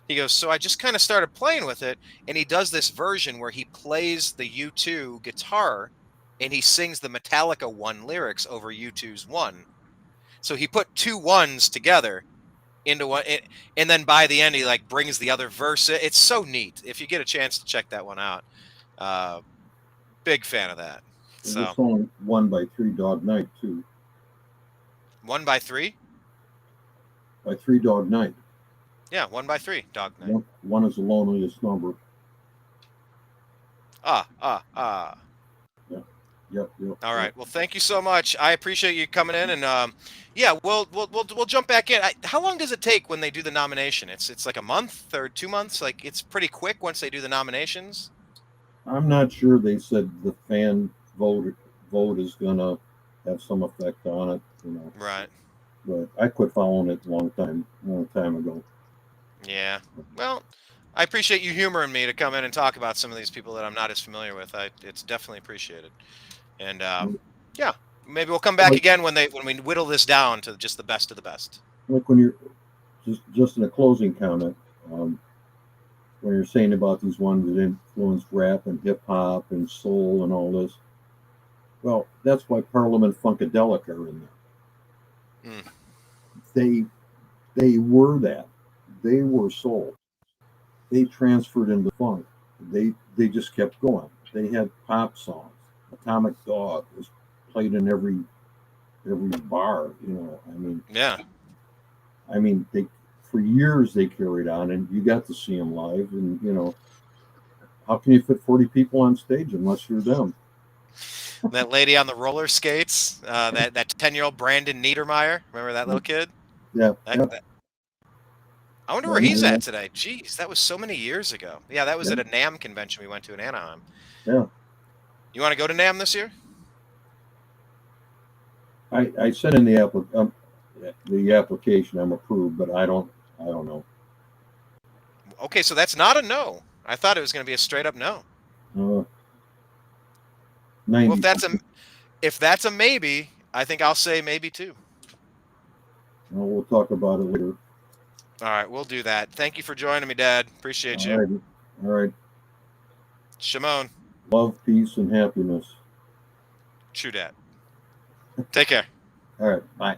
He goes, so I just kind of started playing with it, and he does this version where he plays the U2 guitar, and he sings the Metallica One lyrics over U2's One. So he put two ones together into one, and then by the end he like brings the other verse. It's so neat. If you get a chance to check that one out, big fan of that. There's a song One by Three Dog Night too. One by Three? By Three Dog Night. Yeah, One by Three Dog Night. One is the loneliest number. Yep. All right. Well, thank you so much. I appreciate you coming in, and yeah, we'll jump back in. How long does it take when they do the nomination? It's like a month or 2 months. Like it's pretty quick once they do the nominations. I'm not sure. They said the fan vote is gonna have some effect on it. You know. Right. But I quit following it a long time ago. Yeah. Well, I appreciate you humoring me to come in and talk about some of these people that I'm not as familiar with. It's definitely appreciated. And yeah, maybe we'll come back again when we whittle this down to just the best of the best. Like when you're just in a closing comment, when you're saying about these ones that influenced rap and hip hop and soul and all this, well, that's why Parliament Funkadelic are in there. Mm. They were that. They were soul. They transferred into funk. They just kept going. They had pop songs. Atomic Dog was played in every bar. Yeah. I mean, they for years they carried on, and you got to see them live. And how can you fit 40 people on stage unless you're them? That lady on the roller skates, that 10-year-old Brandon Niedermeyer. Remember that little kid? Yeah, yeah, I wonder where he's at today. Jeez, that was so many years ago. Yeah, that was yeah, at a NAM convention we went to in Anaheim. yeah. You want to go to NAM this year? I sent in the application. I'm approved, but I don't know. Okay, so that's not a no. I thought it was going to be a straight up no. Uh, Well, 90. if that's a maybe, I think I'll say maybe too. Well, we'll talk about it later. All right, we'll do that. Thank you for joining me, Dad. Appreciate All you. right, all right. Shimon, Love, peace, and happiness. true dad. Take care. All right, bye.